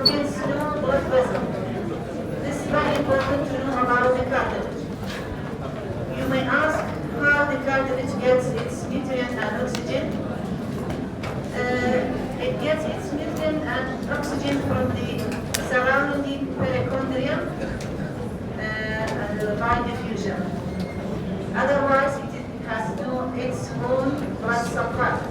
contains no blood vessel. This is very important to know about the cartilage. You may ask how the cartilage gets its nutrient and oxygen. It gets its nutrient and oxygen from the surrounding perichondrium by diffusion. Otherwise, it has no its own blood supply.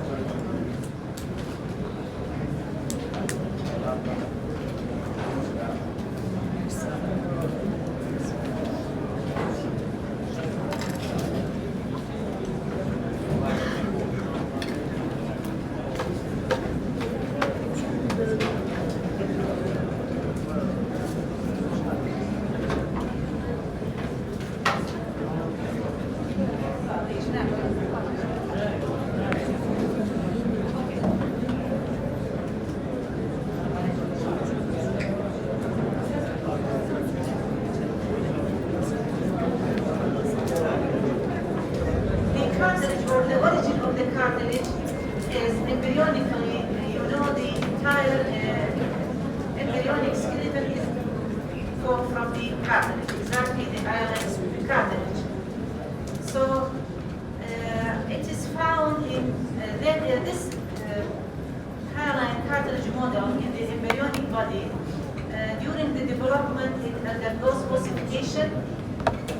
Ossification,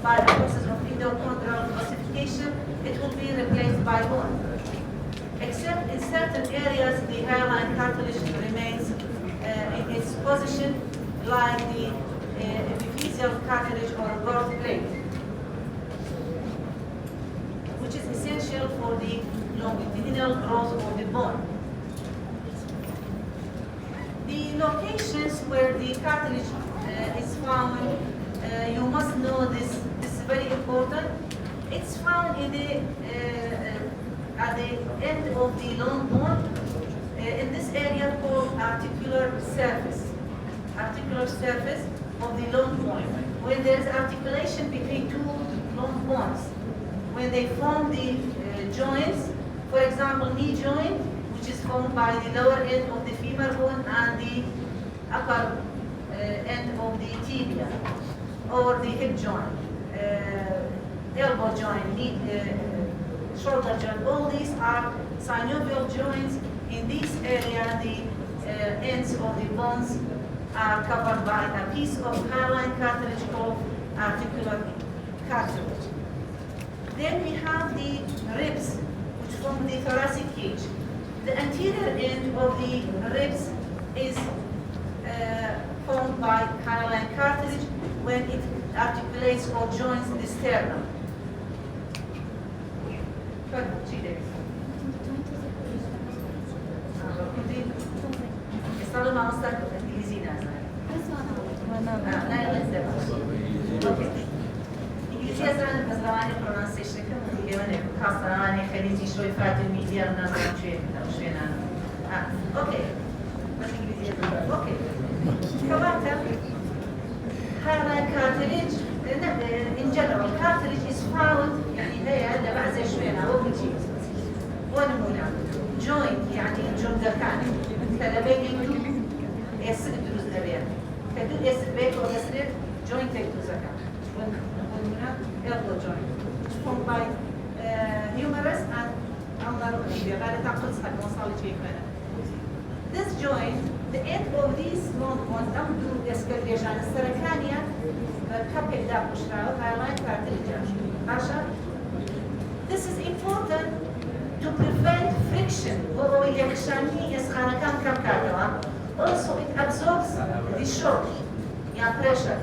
by the process of endochondral ossification, it will be replaced by bone. Except in certain areas, the hairline cartilage remains in its position, like the epiphyseal cartilage or growth plate, which is essential for the longitudinal growth of the bone. The locations where the cartilage is found, you must know this. This is very important. It's found in the at the end of the long bone, in this area called articular surface. Articular surface of the long bone. When there is articulation between two long bones, when they form the joints, for example, knee joint, which is formed by the lower end of the femur bone and the upper end of the tibia, or the hip joint, elbow joint, knee, shoulder joint. All these are synovial joints. In this area, the ends of the bones are covered by a piece of hairline cartilage called articular cartilage. Then we have the ribs, which form the thoracic cage. The anterior end of the ribs is formed by hairline cartilage when it articulates or joins the sternum. انجليزي اصلا بس رواني برونسيشن كم يوم خاصة رواني خليجي شوي فات الميديا الناس شوي شوي انا اوكي بس انجليزي اوكي كمان hairline cartilage in general cartilage is found يعني هي هلا بعد زي شوي انا هو بيجي ونمونا joint يعني جمدة كان كذا بيجي يسد دروز أبيان كدو يسد بيك أو يسد joint تكتو زكاة ونمونا elbow joint formed by humerus and ulnar labia بعد تعقد سحب وصل لشيء كمان. This joint, the end of these long bones, أمدو يسكريجان السركانية كابل داب مشراو hairline cartilage. عشان this is important to prevent friction. وهو يخشاني يسخن كم كاتوا. Also it absorbs the shock, يعني pressure.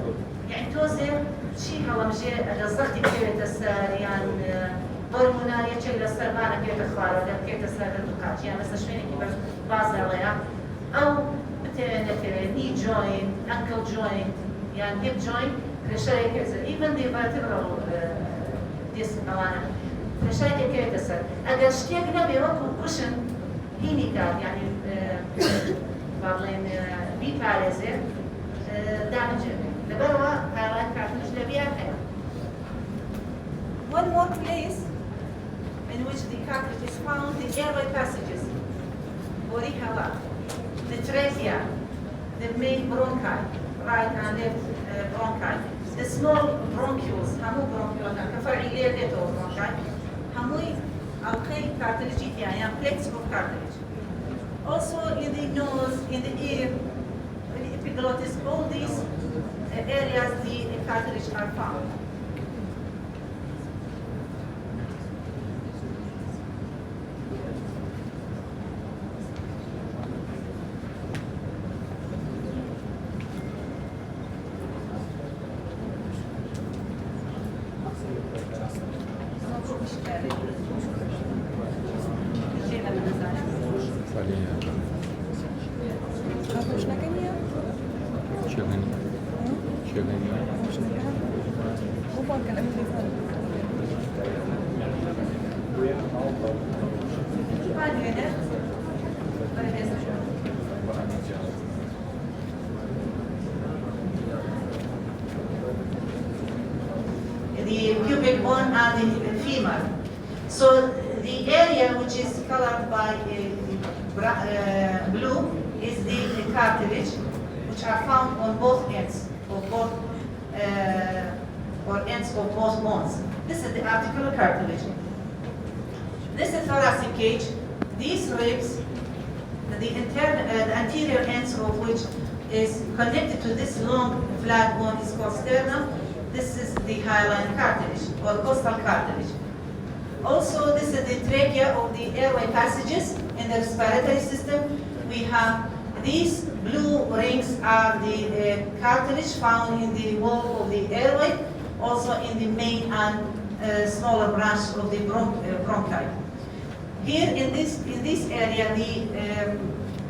يعني توزن شيء هو مجي الضغط كثير تسار يعني هرمونال يجي للسرمانة كي تخوار ولا كي تسار الدقات يعني بس شوية كبر بعض عليها أو مثلا knee joint, ankle joint, يعني hip joint pressure كذا. Even the vertebral disc أوانا pressure كي تسار. أجر شتيك نبي وقو cushion هيني كات يعني بعضين بيبارزة damage. لبروا hairline cartilage لبيها. One more place in which the cartilage is found, the airway passages. The trachea. the main bronchi, right and left bronchi. The small bronchioles, همو bronchioles كفرعية بيتو bronchi. هموي أوكي cartilage يعني plates of cartilage. Also in the nose, in the ear, in the epiglottis, all these areas the cartilage are found. The pubic bone and the femur. So the area which is colored by blue is the cartilage, which are found on both ends of both or ends of both bones. This is the articular cartilage. This is thoracic cage. These ribs, the anterior ends of which is connected to this long flat bone is called sternum. This is the hyaline cartilage or costal cartilage. Also, this is the trachea of the airway passages in the respiratory system. We have these blue rings are the cartilage found in the wall of the airway, also in the main and smaller branch of the bronchi. Here in this area, the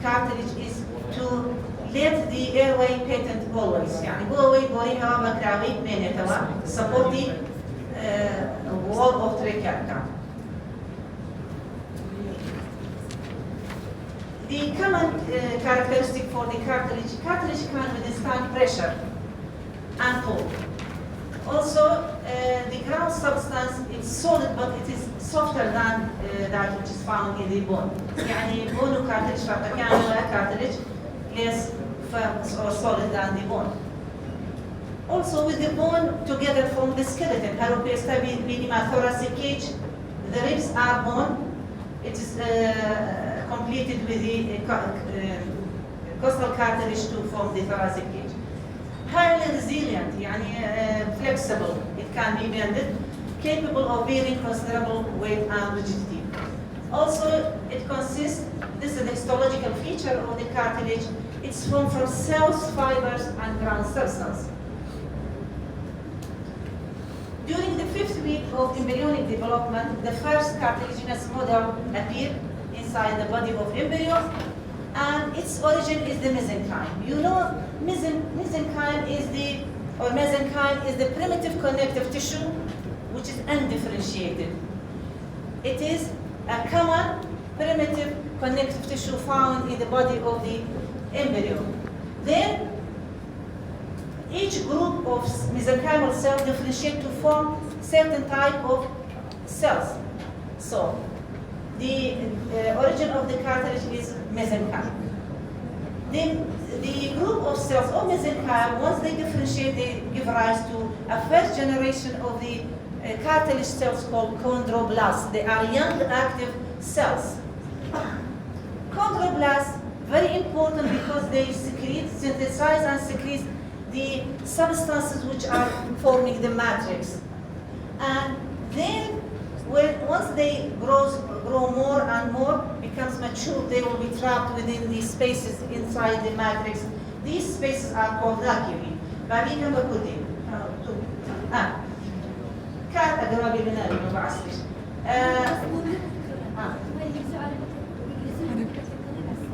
cartilage is to let the airway patent always. يعني always body هوا مكراوي من توا support the wall of trachea. The common characteristic for the cartilage can withstand pressure and pull. Also, the ground substance is solid, but it is softer than that which is found in the bone. يعني bone cartilage فبتكون cartilage less firm or solid than the bone. Also, with the bone together form the skeleton. Harupiesta minima thoracic cage. The ribs are bone. It is completed with the costal cartilage to form the thoracic cage. Highly resilient, يعني flexible. It can be bended, capable of bearing considerable weight and rigidity. Also, it consists. This is the histological feature of the cartilage. It's formed from cells, fibers, and ground substance. During the 5th week of embryonic development, the first cartilaginous model appeared inside the body of embryo, and its origin is the mesenchyme. You know, mesenchyme is the primitive connective tissue, which is undifferentiated. It is a common primitive connective tissue found in the body of the embryo. Then, each group of mesenchymal cells differentiate to form certain type of cells. So, the origin of the cartilage is mesenchyme. Then, the group of cells of mesenchyme, once they differentiate, they give rise to a first generation of the cartilage cells called chondroblasts. They are young active cells. Chondroblasts, very important because they synthesize and secrete the substances which are forming the matrix. And then, once they grow more and more, becomes mature, they will be trapped within these spaces inside the matrix. These spaces are called vacuolae.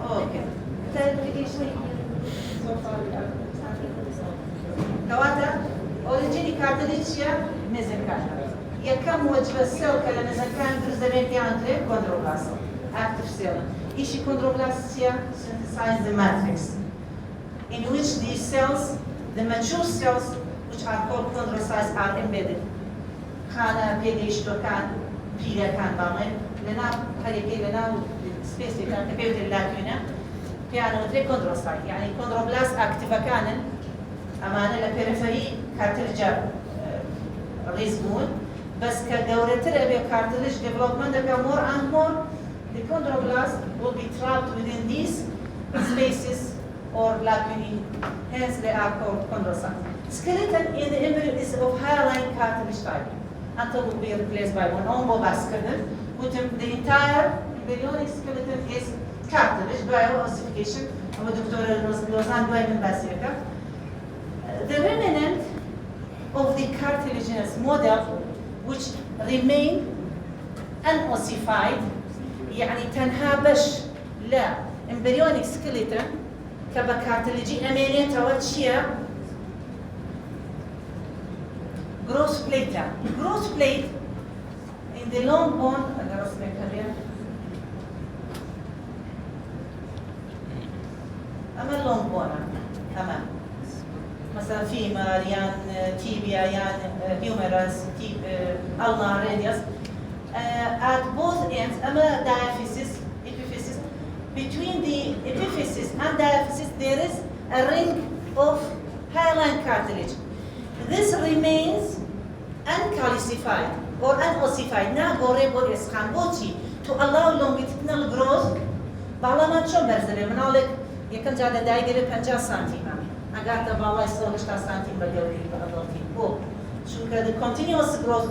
Okay. كواتا origini cartilage mesenchyme. يكم وجه السيل كلا mesenchyme برزمين كيانتري chondroblast active cell. Each chondroblast synthesize the matrix, in which these cells, the mature cells, which are called chondrocytes, are embedded. كان بيديش تو كان بيلا كان بعمل لنا هذه لنا space كان كبيرة اللاكونة بيانوتري كوندروسايت يعني كوندروبلاست اكتيفا كانن امانه لبيريفري كارتلجا ريزبون بس كدورتر ابي كارتلج ديفلوبمنت ابي more and more the chondroblast will be trapped within these spaces or lacunae, hence they are called chondrocytes. Skeleton in the embryo is of hyaline cartilage type until it will be replaced by one ombovascular, which the entire embryonic skeleton is cartilage by ossification of Dr. Lozan Duayman Basiaka. The remnant of the cartilaginous model which remain unossified يعني تنهابش لا embryonic skeleton كبكارتلجي أمينية واتشيا growth plate growth plate in the long bone أما long bone أما مثلا في يان تيبيا يان humerus ulnar radius at both ends أما diaphysis epiphysis between the epiphysis and diaphysis there is a ring of hyaline cartilage. This remains uncalcified or unossified to allow longitudinal growth. Balama چون برزله منالك يكن جاده دايره 50 سنتيم اگر تا بالا 16 سنتيم بدوری adulti او چون the continuous growth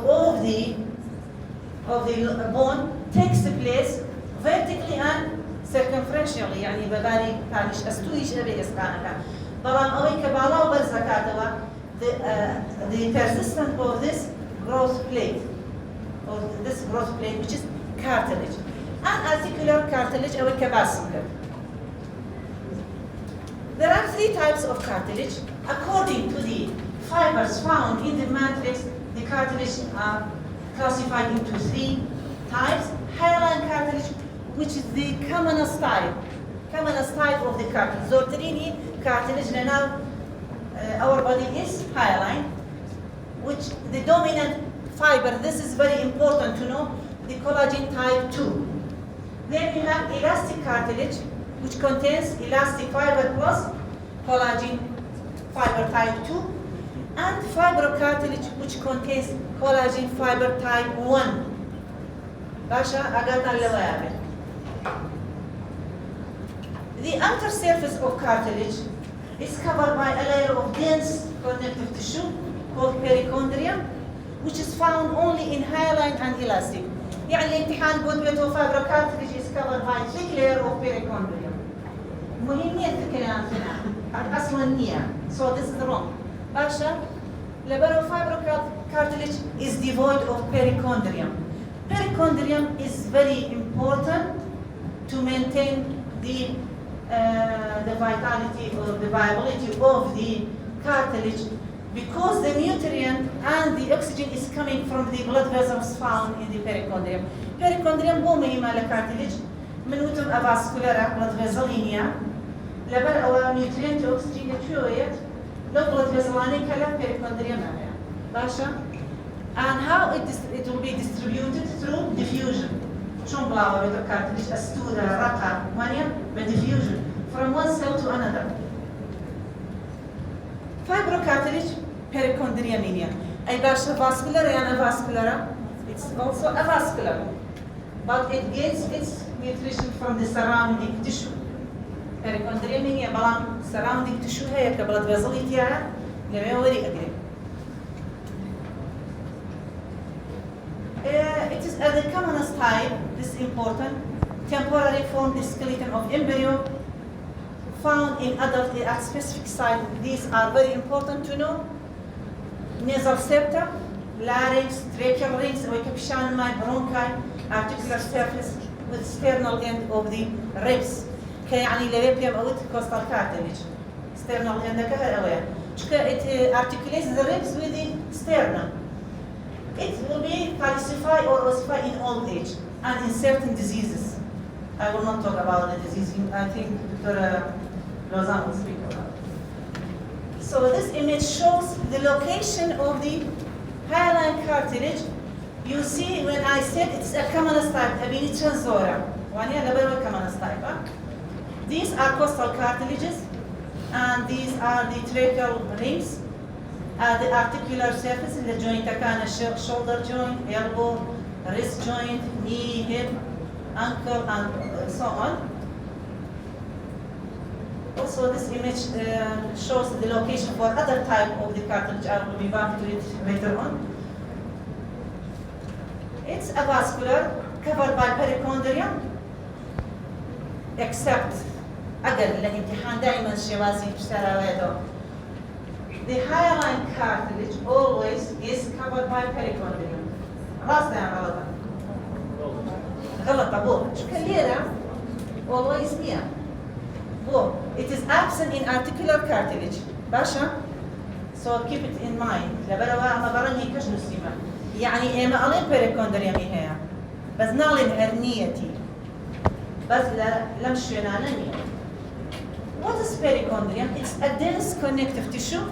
of the bone takes place vertically and circumferentially يعني ببالي كانش استويش ابي اسقانك طبعا اوي كبالا وبرزكاتوا the persistence of this growth plate or this growth plate which is cartilage and articular cartilage or vascular. There are 3 types of cartilage according to the fibers found in the matrix. The cartilage are classified into 3 types. Hyaline cartilage, which is the commonest type of the cartilage. Zortrini cartilage now our body is hyaline, which the dominant fiber, this is very important to know, the collagen type 2. Then you have elastic cartilage, which contains elastic fiber plus collagen fiber type 2, and fibrocartilage, which contains collagen fiber type 1. Basha agata lewayabe. The outer surface of cartilage is covered by a layer of dense connective tissue called perichondrium, which is found only in hyaline and elastic. يعني الامتحان قلت بيته fibrocartilage is covered by thick layer of perichondrium. مهمية الكلام هنا أصلا نية. So this is wrong. باشا لبرو fibrocartilage is devoid of perichondrium. Perichondrium is very important to maintain the vitality or the viability of the cartilage because the nutrient and the oxygen is coming from the blood vessels found in the perichondrium. Perichondrium هو مهمة للcartilage من وتم avascular blood vessel هنا لبر أو nutrient oxygen يتشويت لو blood vessel أنا كلا perichondrium هذا باشا and how it will be distributed through diffusion. شون بلاوا بيتو cartilage أستورة رقة مانيا بدiffusion from one cell to another. Fibrocartilage perichondriumia. أي باشا vascular يعني avascular. It's also avascular, but it gets its nutrition from the surrounding tissue. Perichondriumia بلان surrounding tissue هي كبلد vessel لما وري أقرب. It is the commonest type. This is important. Temporary formed skeleton of embryo found in adult at specific site. These are very important to know. Nasal septum, larynx, tracheal rings, bronchi, articular surface with sternal end of the ribs. كيعني لبيبيم أو costal cartilage. Sternal end كهر أويا. It articulates the ribs with the sternum. It will be calcified or ossified in old age and in certain diseases. I will not talk about the disease. I think Dr. Lozan will speak about it. So this image shows the location of the hyaline cartilage. You see when I said it's a commonest type, These are costal cartilages, and these are the tracheal rings. The articular surface in the joint كان shoulder joint, elbow, wrist joint, knee, hip, ankle, and so on. Also, this image shows the location for other type of the cartilage. I will be back to it later on. It's avascular, covered by perichondrium, except أقل لامتحان دائما الشوازي بشتراويته. The hyaline cartilage always is covered by perichondrium. راسنا يا غلطة. غلطة بو. شو كليرة؟ Always near. بو. It is absent in articular cartilage. باشا. So keep it in mind. لبروا ما برني كش نسيمة. يعني إما ألين perichondrium هي. بس نالين هرنيتي. بس لم شينا نية. What is perichondrium? It's a dense connective tissue.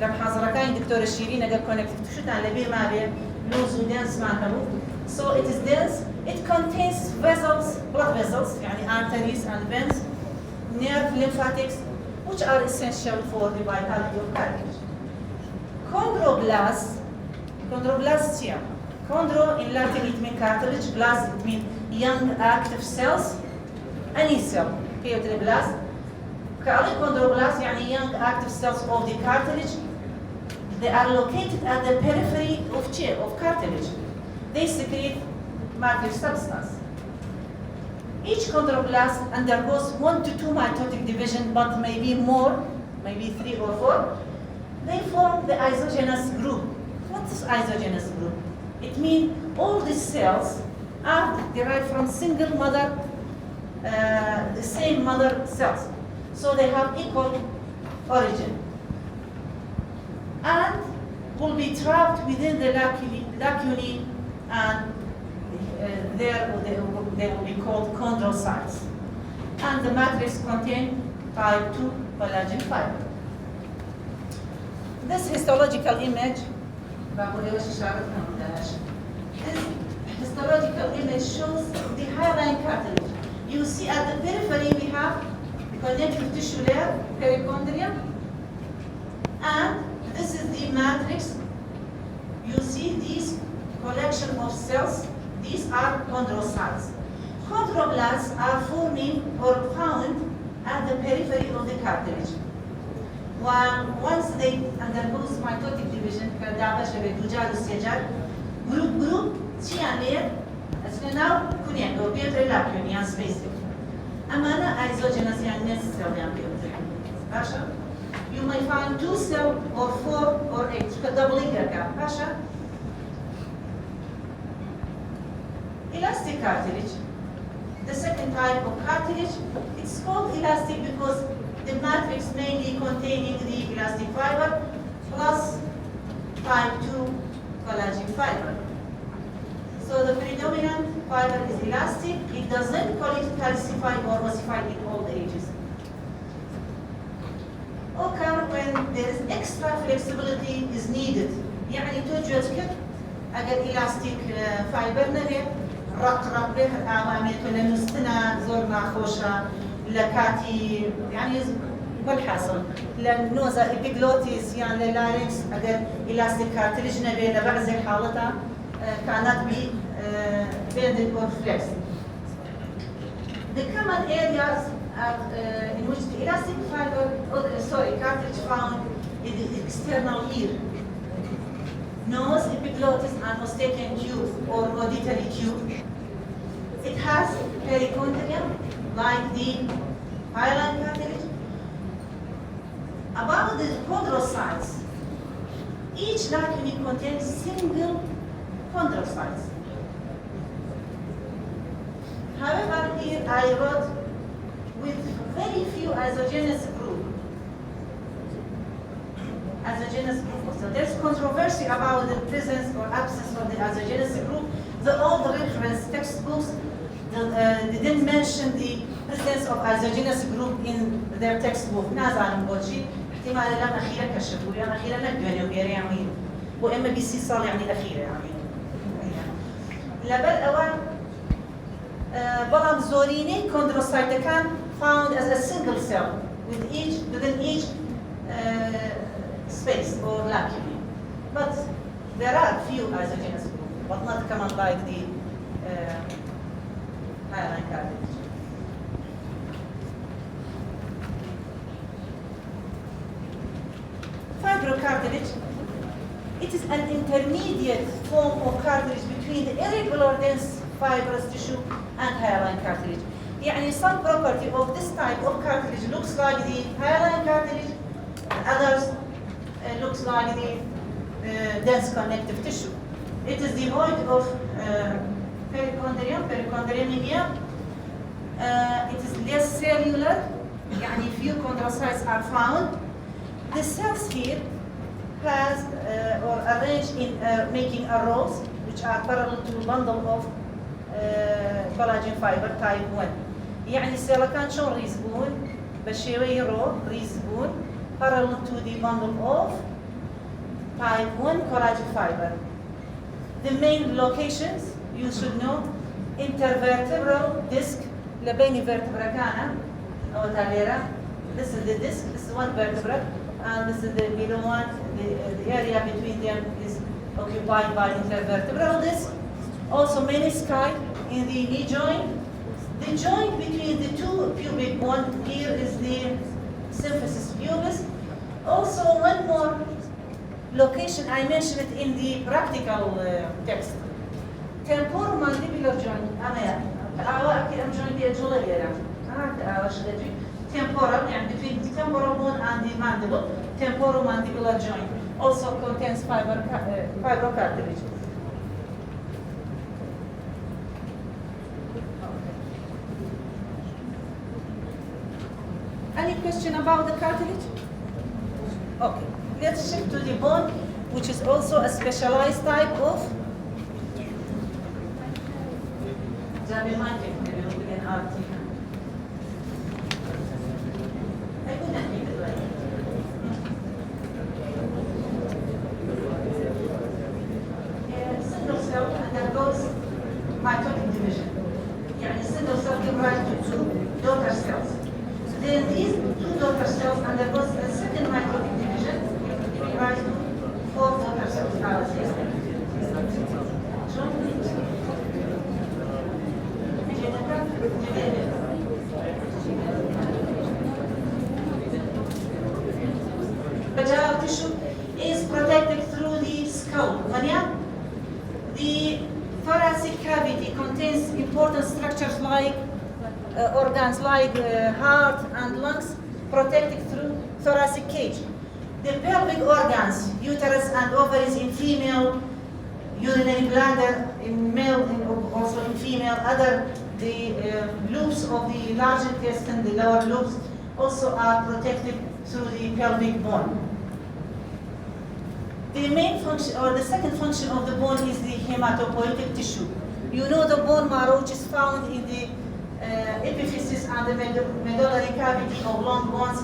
لما حاضركاين دكتور الشيرين قال connective tissue تاع لبير ما بيه لوز dense ما كانوا. So it is dense. It contains vessels, blood vessels, يعني arteries and veins, nerve, lymphatics, which are essential for the vitality of cartilage. Chondroblasts, chondroblastia. Chondro in Latin it means cartilage, blast it means young active cells. Any cell, blast. Chondroblasts يعني young active cells of the cartilage. They are located at the periphery of cartilage. They secrete matrix substance. Each chondroblast undergoes 1 to 2 mitotic division, but maybe more, maybe 3 or 4. They form the isogenous group. What is isogenous group? It means all these cells are derived from single mother, the same mother cells. So they have equal origin. And will be trapped within the lacunae, and they will be called chondrocytes. And the matrix contains type 2 collagen fiber. This histological image, this histological image shows the hyaline cartilage. You see at the periphery we have the connective tissue layer, perichondrium, and this is the matrix. You see these collection of cells. These are chondrocytes. Chondroblasts are forming or found at the periphery of the cartilage. While once they undergo mitotic division, group شيء now كونين أو بيتر لاكيون يعني specific. أما أنا isogenous يعني necessary يعني بيتر. You may find 2 cells or 4 or 8. Doubling gap. Pasha. Elastic cartilage. The second type of cartilage. It's called elastic because the matrix mainly containing the elastic fiber plus type 2 collagen fiber. So the predominant fiber is elastic. It doesn't calcify or ossify in old ages. Occur when there is extra flexibility is needed. يعني توجد كده أجل elastic fiber نهي رق به الأمامية لنستنا زورنا خوشة لكاتي يعني بالحاصل لنوزا إبيجلوتيس يعني للارينكس أجل elastic cartilage نبي لبعض حالتها cannot be bended or flexed. The common areas in which the elastic fiber, cartilage found in the external ear, nose, epiglottis, and Eustachian tube or auditory tube. It has perichondrium, like the hyaline cartilage. About the chondrocytes, each lacunae contains single chondrocytes. However, here I wrote with very few isogenous group. Isogenous group also. There's controversy about the presence or absence of the isogenous group. The old reference textbooks didn't mention the presence of isogenous group in their textbook. نازل بوشي احتمال لم أخيرا كشفوا يعني أخيرا نقدر وغير يعني وإما بيسي صار يعني أخيرا يعني لبل أوان بلام زوريني كوندروسايت كان found as a single cell within each space or lacune. But there are few isogenous groups, but not common like the hyaline cartilage. Fibrocartilage, it is an intermediate form of cartilage between the irregular dense fibrous tissue and hyaline cartilage. يعني some property of this type of cartilage looks like the hyaline cartilage, and others looks like the dense connective tissue. It is devoid of perichondriumia. It is less cellular, يعني few chondrocytes are found. The cells here has or arranged in making a rows which are parallel to a bundle of collagen fiber type 1. يعني السيلة كان شون ريزبون بشيوي رو ريزبون parallel to the bundle of type 1 collagen fiber. The main locations you should know: intervertebral disc لبين vertebra كان أو تاليرا. This is the disc. This is one vertebra, and this is the middle one. The area between them is occupied by intervertebral disc. Also menisci in the knee joint. The joint between the two pubic bone here is the symphysis pubis. Also one more location, I mentioned it in the practical text. Temporomandibular joint. Temporal, and between the temporal bone and the mandible, temporomandibular joint also contains fibrocartilage. Any question about the cartilage? Okay, let's shift to the bone, which is also a specialized type of single cell undergoes mitotic division. يعني single cell gives rise to two daughter cells. Then these two daughter cells undergo a second mitotic division, giving rise to four daughter cells. Vaginal tissue is protected through the skull. The thoracic cavity contains important structures like organs like heart and lungs, protected through thoracic cage. The pelvic organs, uterus and ovaries in female, urinary bladder in male, and also in female, the loops of the large intestine, the lower loops, also are protected through the pelvic bone. The main function, or the second function of the bone, is the hematopoietic tissue. You know the bone marrow, which is found in the epiphysis and the medullary cavity of long bones.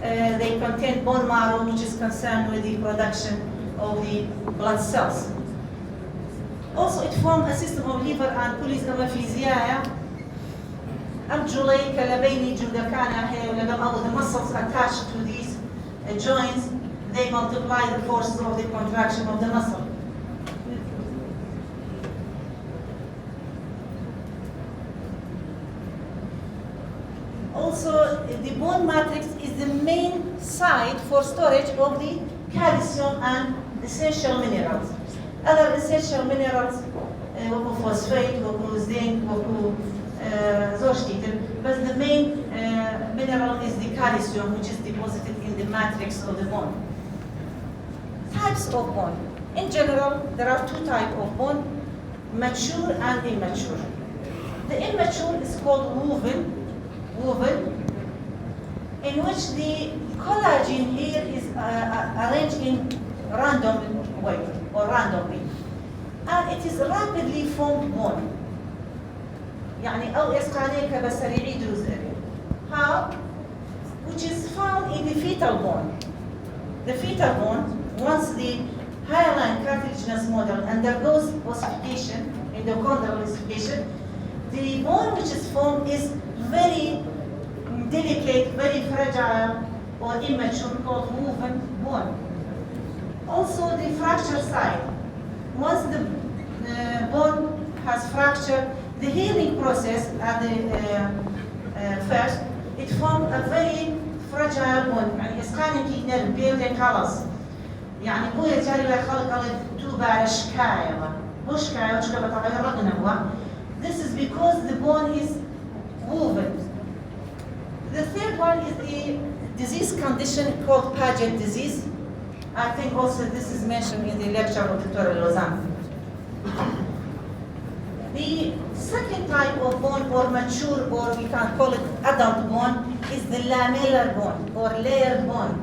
They contain bone marrow, which is concerned with the production of the blood cells. Also, it forms a system of liver and pulleys amaphysiae. Amjulay, kalabaini, judakana, the muscles attached to these joints, they multiply the forces of the contraction of the muscle. Also, the bone matrix is the main site for storage of the calcium and essential minerals. Other essential minerals, phosphate, zinc, but the main mineral is the calcium, which is deposited in the matrix of the bone. Types of bone. In general, there are two types of bone, mature and immature. The immature is called woven, in which the collagen here is arranged in random way or randomly, and it is rapidly formed bone. يعني أو إسقانية كبسريعي جزء. How? Which is found in the fetal bone. The fetal bone, once the hyaline cartilaginous model undergoes ossification, endochondral ossification, the bone which is formed is very delicate, very fragile or immature called woven bone. Also the fracture side. Once the bone has fractured, the healing process at the first, it forms a very fragile bone. يعني إسكانيكي نرم بيرد خلاص. يعني هو يجري لخلق على توبة شكاية. هو شكاية وشكاية بتغير رقنا هو. This is because the bone is woven. The third one is the disease condition called Pageant Disease. I think also this is mentioned in the lecture of Dr. Lozan. The second type of bone, or mature, or we can call it adult bone, is the lamellar bone or layered bone.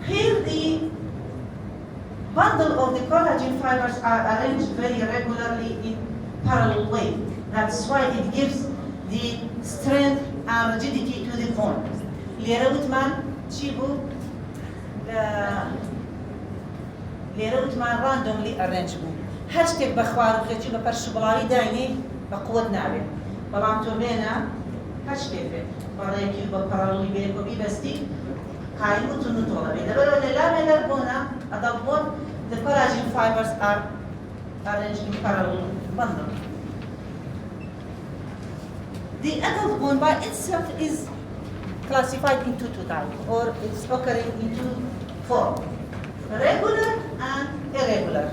Here the bundle of the collagen fibers are arranged very regularly in parallel way. That's why it gives the strength and rigidity to the bone. Leroutman, Chibu, Leroutman randomly arranged bone. هشتك بخوار وخيتي ببرشبلاوي دايني بقوة نابي. بلام توبينا هشتك برايكي وببرالوي بيكو بيبستي قايمو تنطولة بي. دبلو لا ميلر بونا adult bone, the collagen fibers are arranged in parallel bundle. The adult bone by itself is classified into two types, or it's occurring into four: regular and irregular.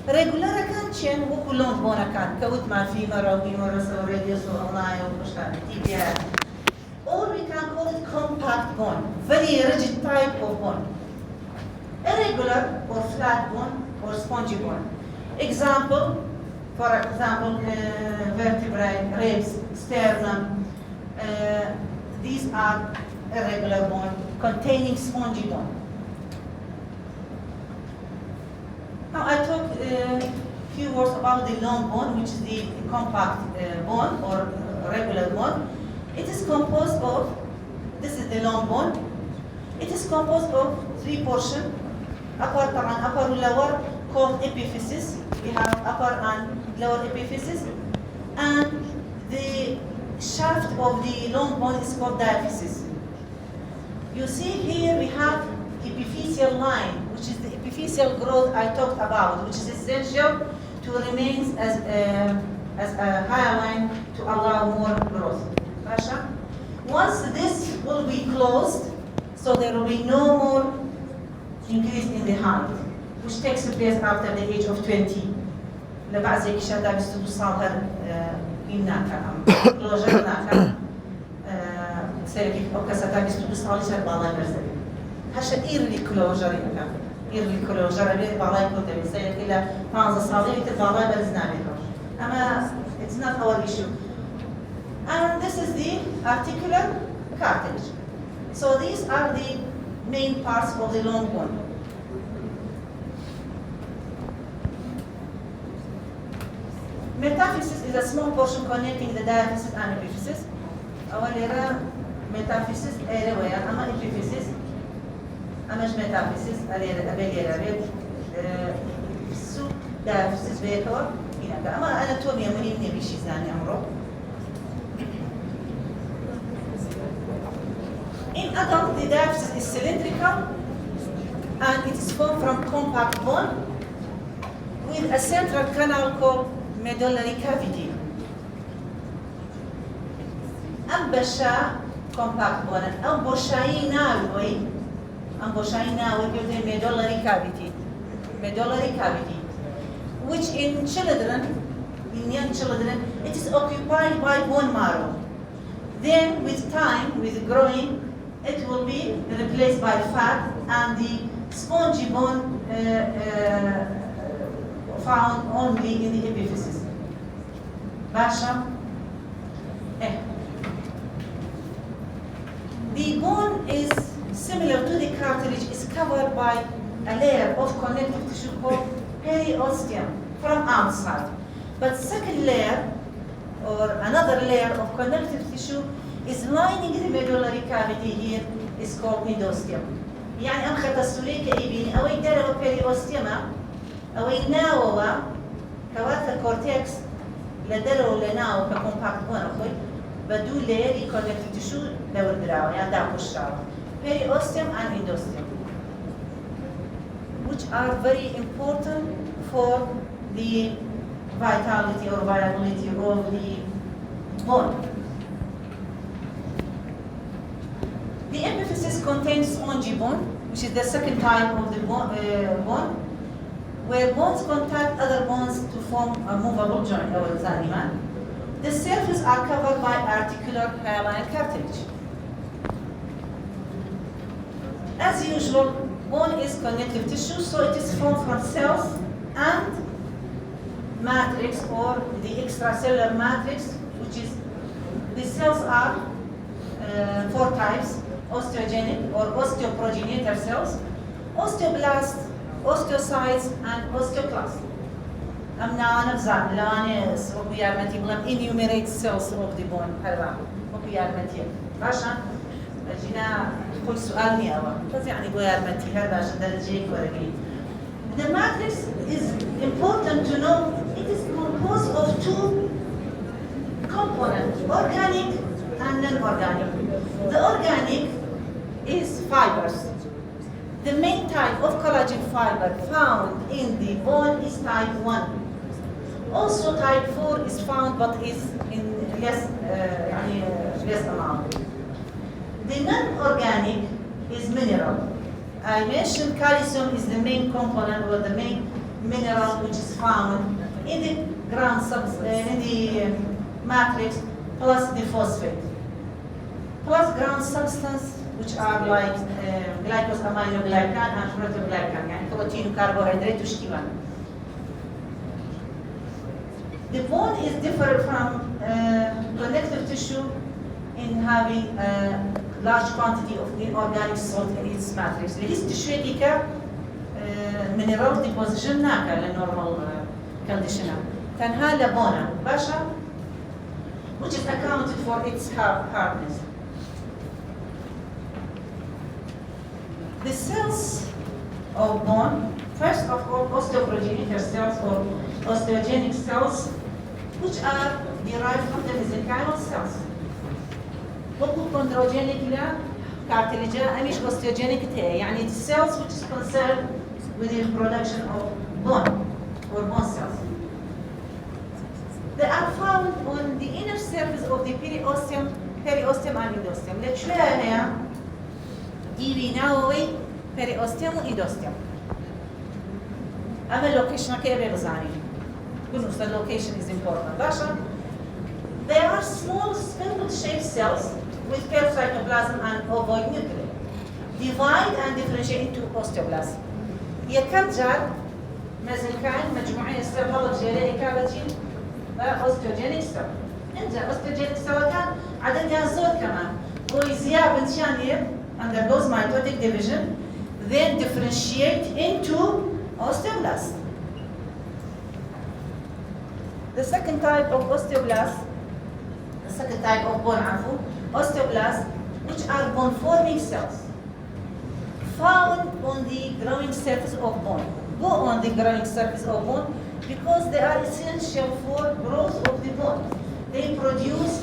Regular كان شين وكلهم بونا كان كوت مع فيمر أو فيمورس أو radius أو anae أو مشتان TBR. Or we can call it compact bone, very rigid type of bone. Irregular or flat bone or spongy bone. Example, for example, vertebrae, ribs, sternum. These are irregular bone containing spongy bone. Now I talk a few words about the long bone, which is the compact bone or regular bone. It is composed of, this is the long bone. It is composed of three portions. Upper and lower called epiphysis. We have upper and lower epiphysis. And the shaft of the long bone is called diaphysis. You see here we have epiphyseal line, which is the epiphyseal growth I talked about, which is essential to remain as a higher line to allow more growth. Pasha? Once this will be closed, so there will be no more increase in the height, which takes place after the age of 20. لبعض زي كشادة بيستوصل هذا إناك closure ناك سيرك أو كسادة بيستوصل يصير بالله برزق. هش early closure إنك early closure أبي بالله يكون تبي سيرك إلى 15 صالح بالله برزنا بيها. أما it's not our issue. And this is the articular cartilage. So these are the main parts of the long bone. Metaphysis is a small portion connecting the diaphysis and epiphysis. أولها metaphysis أولها أما epiphysis أماش metaphysis أبيليرا بيت سو diaphysis بيتور هنا أما أناتوميا مني بيشي زاني أمره. In adult, the diaphysis is cylindrical and it is formed from compact bone with a central canal called medullary cavity. Ambasha compact bone. Amboshayi nawi built a medullary cavity. Medullary cavity, which in children, in young children, it is occupied by bone marrow. Then, with time, with growing, it will be replaced by fat and the spongy bone found only in the epiphysis. Basha? The bone is similar to the cartilage, is covered by a layer of connective tissue called periosteum from outside. But second layer, or another layer of connective tissue, is lining the medullary cavity here, is called endosteum. يعني أم ختصوليك إبيني أوي داروا periosteum أوي ناووا كواث الكورتكس لداروا لناو كcompact bone أخوي بدو layering connective tissue دور دراوة يعني دا كشراوة periosteum and endosteum which are very important for the vitality or viability of the bone. The epiphysis contains spongy bone, which is the second type of the bone, where bones contact other bones to form a movable joint or zanima. The surfaces are covered by articular hyaline cartilage. As usual, bone is connective tissue, so it is formed from cells and matrix or the extracellular matrix, which is the cells are four types: osteogenic or osteoprogenitor cells, osteoblasts, osteocytes, and osteoclasts. Enumerate cells of the bone. The matrix is important to know. It is composed of two components, organic and non-organic. The organic is fibers. The main type of collagen fiber found in the bone is type 1. Also type 4 is found but is in less amount. The non-organic is mineral. I mentioned calcium is the main component or the main mineral which is found in the matrix plus the phosphate. Plus ground substance which are like glycosaminoglycan and proteoglycan, يعني protein carbohydrate وشكيوان. The bone is different from connective tissue in having a large quantity of inorganic salt in its matrix. ليس tissue ديكا mineral deposition ناكا للnormal condition. تنها لبونا باشا which is accounted for its hardness. The cells of bone, first of all, osteoprogenitor cells or osteogenic cells, which are derived from the mesenchymal cells. Chondrogenic لا cartilage أمش osteogenic تهي يعني the cells which is concerned with the production of bone or bone cells. They are found on the inner surface of the periosteum and endosteum. Let's show you DV ناوي periosteum و endosteum. أما location كيف بزاني؟ كل the location is important. باشا. They are small spindle-shaped cells with pale cytoplasm and ovoid nuclei. Divide and differentiate into osteoblasts. يكتجر مزلكان مجموعين السيل هذا جيري كابتين osteogenic cell. انت osteogenic cell كان عددها زود كمان. ويزيا بنتيانير undergoes mitotic division, then differentiate into osteoblasts. The second type of osteoblast, the second type of bone osteoblasts, which are bone-forming cells, found on the growing surface of bone. Go on the growing surface of bone because they are essential for growth of the bone. They produce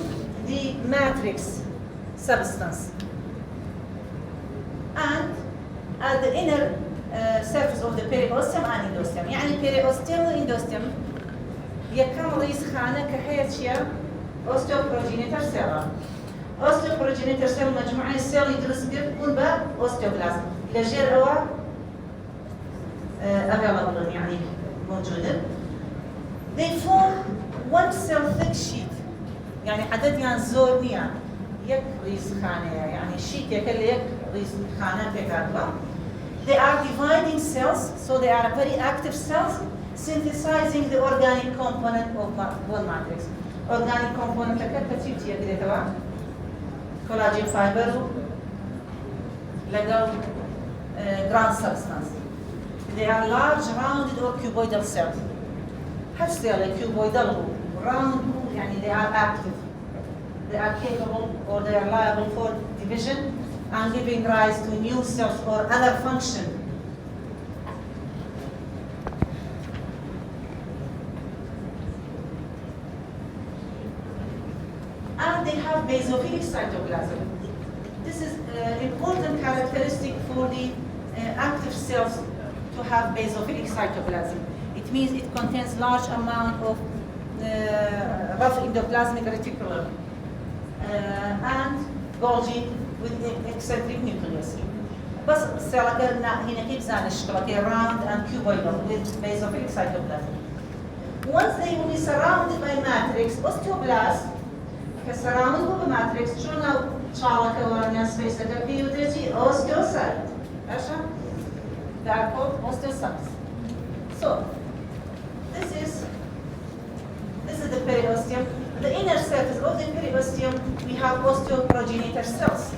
the matrix substance. And at the inner surface of the periosteum and endosteum. يعني periosteum و endosteum يكون رئيس خانة كحية شيء osteoprogenitor cell. Osteoprogenitor cell مجموعة cell يدرس بيكون با osteoblast. لجير أوا available يعني موجودة. They form one cell thick sheet. يعني عدد يعني زورنيا يك رئيس خانة يعني sheet يكل يك رئيس خانة بكاتبة. They are dividing cells, so they are very active cells, synthesizing the organic component of bone matrix. Organic component كتبتي كده تبع collagen fiber legal ground substance. They are large, rounded or cuboidal cells. هالسيل cuboidal round يعني they are active. They are capable or they are liable for division and giving rise to new cells or other function. And they have basophilic cytoplasm. This is an important characteristic for the active cells to have basophilic cytoplasm. It means it contains large amount of rough endoplasmic reticulum and Golgi with eccentric nucleus. بس السيلة هنا كيف زان الشكل round and cuboidal with basophilic cytoplasm. Once they will be surrounded by matrix, osteoblast surrounded by matrix, شلون شعلك ورنا space كبيوتي osteocyte. عشان they are called osteocytes. So this is the periosteum. The inner surface of the periosteum we have osteoprogenitor cells.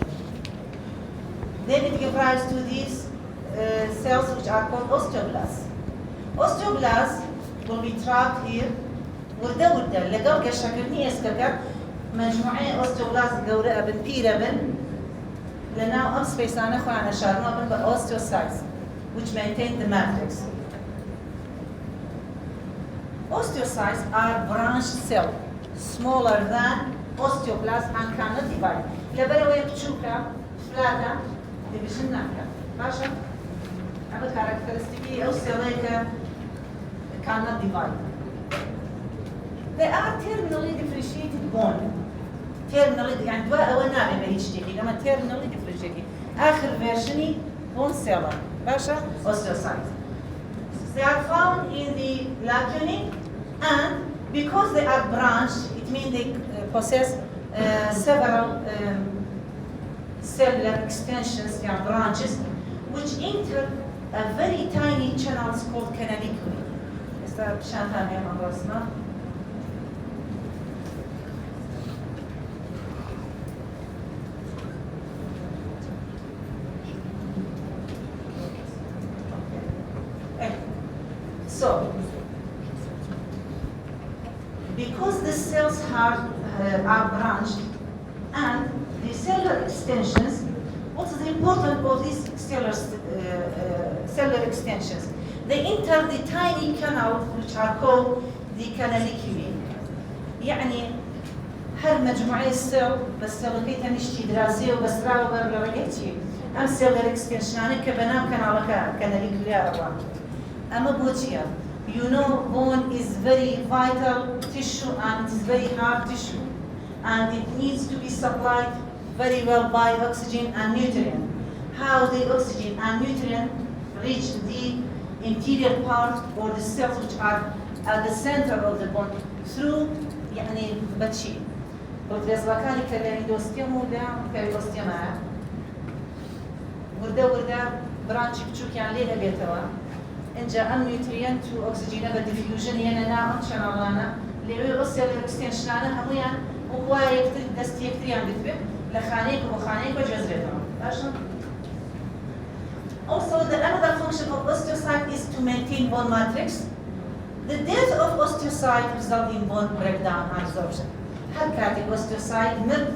Then it gives rise to these cells which are called osteoblasts. Osteoblasts will be trapped here. وردة لقوا كشكل نيس كذا مجموعة osteoblasts جورة بن بيرة بن لنا upspace أنا خوانة شارنا بن osteocytes which maintain the matrix. Osteocytes are branched cells, smaller than osteoblasts and cannot divide. لبروا يبتشوكا فلاتا division ناكا. باشا؟ هذا characteristic أو cellika cannot divide. They are terminally differentiated bone. Terminally يعني دواء أو نابي بهيجتكي لما terminally differentiated. آخر versionي bone cell. باشا؟ Osteocytes. They are found in the lacunae, and because they are branched, it means they possess several cellular extensions, branches, which enter a very tiny channels called canaliculi. So, because the cells are branched and the cellular extensions, what is important of these cellular extensions? They enter the tiny canals which are called the canaliculi. يعني هالمجموعة السيل بس سلوكيتها نشتي دراسية وبس راو برلرقيتي أم cellular extension أنا كبنام كانالك canaliculi أروان. أما بوتيا, you know bone is very vital tissue and it is very hard tissue and it needs to be supplied very well by oxygen and nutrient. How the oxygen and nutrient reach the interior part or the cells which are at the center of the bone through يعني بتشي. والفيزلاكاني كالريدوستيوم ولا كالريدوستيوم ورده برانش بتشوك يعني ليه بيتوا إنجا أم نيوترينت وأكسجين بالديفيوجن يعني ناعم شنالانا اللي هو السيلر إكستنشن أنا هميان وهو يكتر دست يكتر يعني بتبه لخانيك ومخانيك وجزرتهم. عشان Also, the another function of osteocyte is to maintain bone matrix. The death of osteocyte results in bone breakdown and absorption. هالكاتي osteocyte مرض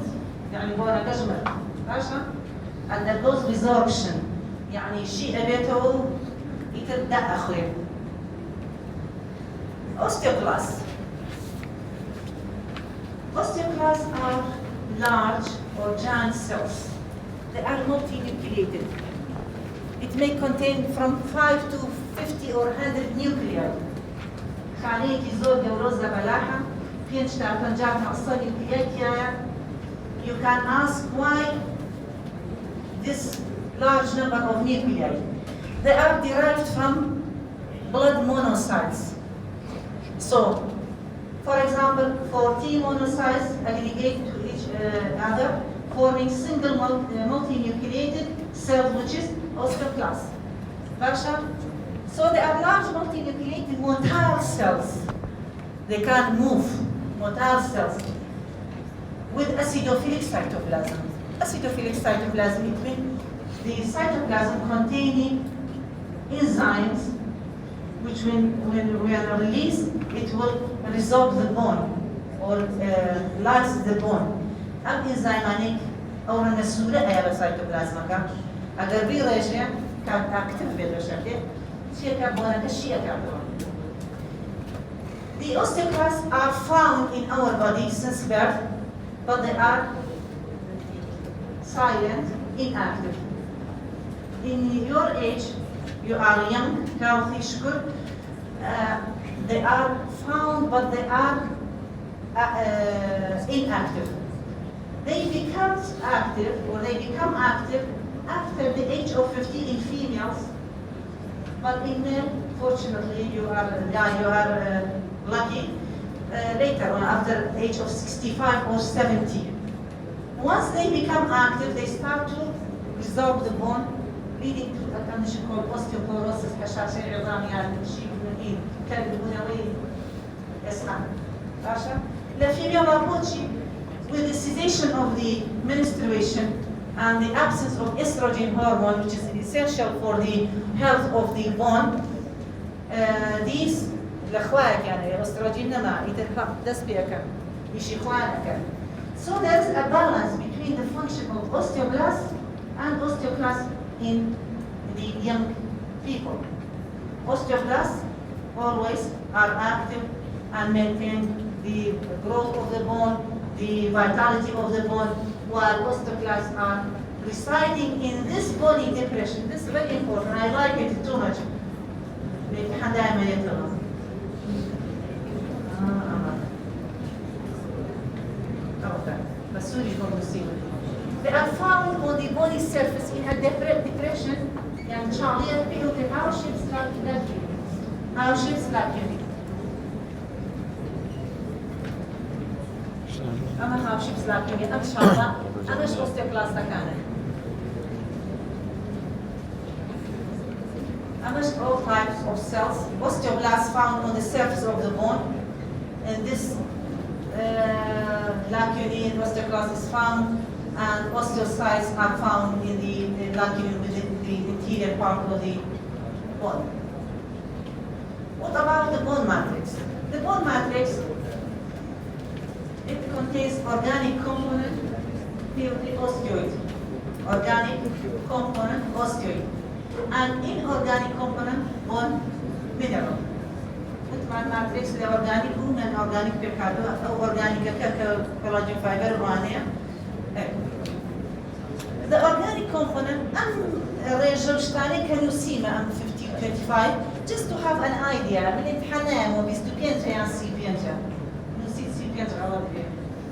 يعني بونه كجمر. عشان undergoes resorption يعني شيء أبيته يتبدأ أخوي. Osteoclasts. Osteoclasts are large or giant cells. They are multinucleated. It may contain from 5 to 50 or 100 nuclei. خانية زوجة ورزة بلاحة. بينشتا بنجاب نقصة nuclei. You can ask why this large number of nuclei. They are derived from blood monocytes. So, for example, 40 monocytes aggregate to each other, forming single multinucleated cell, which is osteoclast. So they are large multinucleated motile cells. They can move, motile cells, with acidophilic cytoplasm. Acidophilic cytoplasm, it means the cytoplasm containing enzymes, which when we are released, it will resorb the bone or lyse the bone. الإنزيمانيك أو النسولة أيها السيتوبلازما أجر بيرجع كان active بيرجع شيء كابونا كشيء كابونا. The osteoclasts are found in our body since birth, but they are silent, inactive. In your age, you are young, healthy, sugar. They are found, but they are inactive. They become active, or they become active after the age of 50 in females. But in men, fortunately, you are lucky. Later on, after the age of 65 or 70. Once they become active, they start to resorb the bone, leading to a condition called osteoporosis, هشاشة عظامية شيء من كالبنوي اسمع. عشان لفيميا لابوتشي with the cessation of the menstruation and the absence of estrogen hormone, which is essential for the health of the bone, these الأخوات يعني أستروجين نما يتركب دس بيكم يشيخوانك. So there's a balance between the function of osteoblasts and osteoclasts in the young people. Osteoblasts always are active and maintain the growth of the bone, the vitality of the bone, while osteoclasts are residing in this bony depression. This is very important. I like it too much. They are found on the body surface in a depression and Charlie built a house-shaped structure. House-shaped structure. أما house-shaped structure. أما شاطة. أما شو osteoclast كانت. أما all types of cells. Osteoblasts found on the surface of the bone, and this lacunae osteoclast is found, and osteocytes are found in the lacunae within the interior part of the bone. What about the bone matrix? The bone matrix, it contains organic component, the osteoid. Organic component, osteoid. And inorganic component, bone mineral. Matrix the organic and organic pecado, organic collagen fiber, the organic component, can you see 1525, just to have an idea. I mean, الحنان وبيستوكين تيان سيبينتا. نسيت سيبينتا على ذي.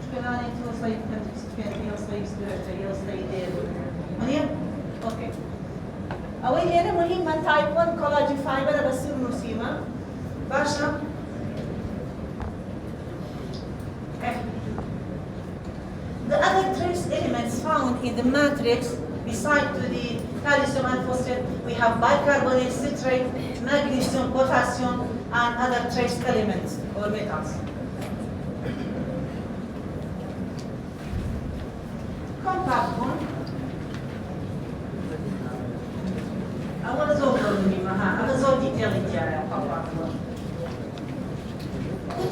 شو كلامي توصل بيستوكين يوصل يستوكين يوصل يدير. مهم؟ أوكي. أول هنا مهم من type 1 collagen fiber بس نسيمه. Basha. The other trace elements found in the matrix, beside to the calcium and phosphate, we have bicarbonate, citrate, magnesium, potassium, and other trace elements or metals. Compact bone. I want to go detail compact bone.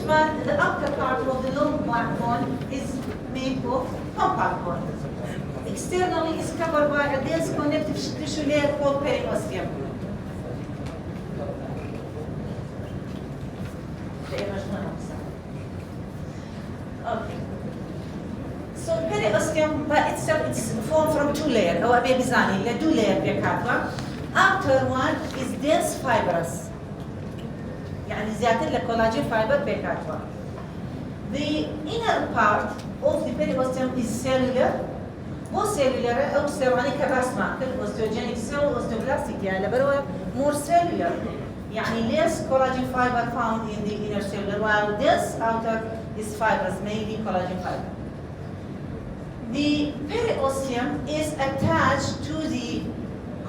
The upper part of the long backbone is made of compact bone. Externally is covered by a dense connective tissue layer called periosteum. Okay. So periosteum by itself is formed from two layers. Or the two layers. Outer one is dense fibrous. يعني زيادة الكولاجين فايبر بيكاتوا. The inner part of the periosteum is cellular. Both cellular أو سيراني كباسما كل osteogenic cell osteoblastic يعني لبروه more cellular. يعني less collagen fiber found in the inner cellular, while this outer is fibrous, mainly collagen fiber. The periosteum is attached to the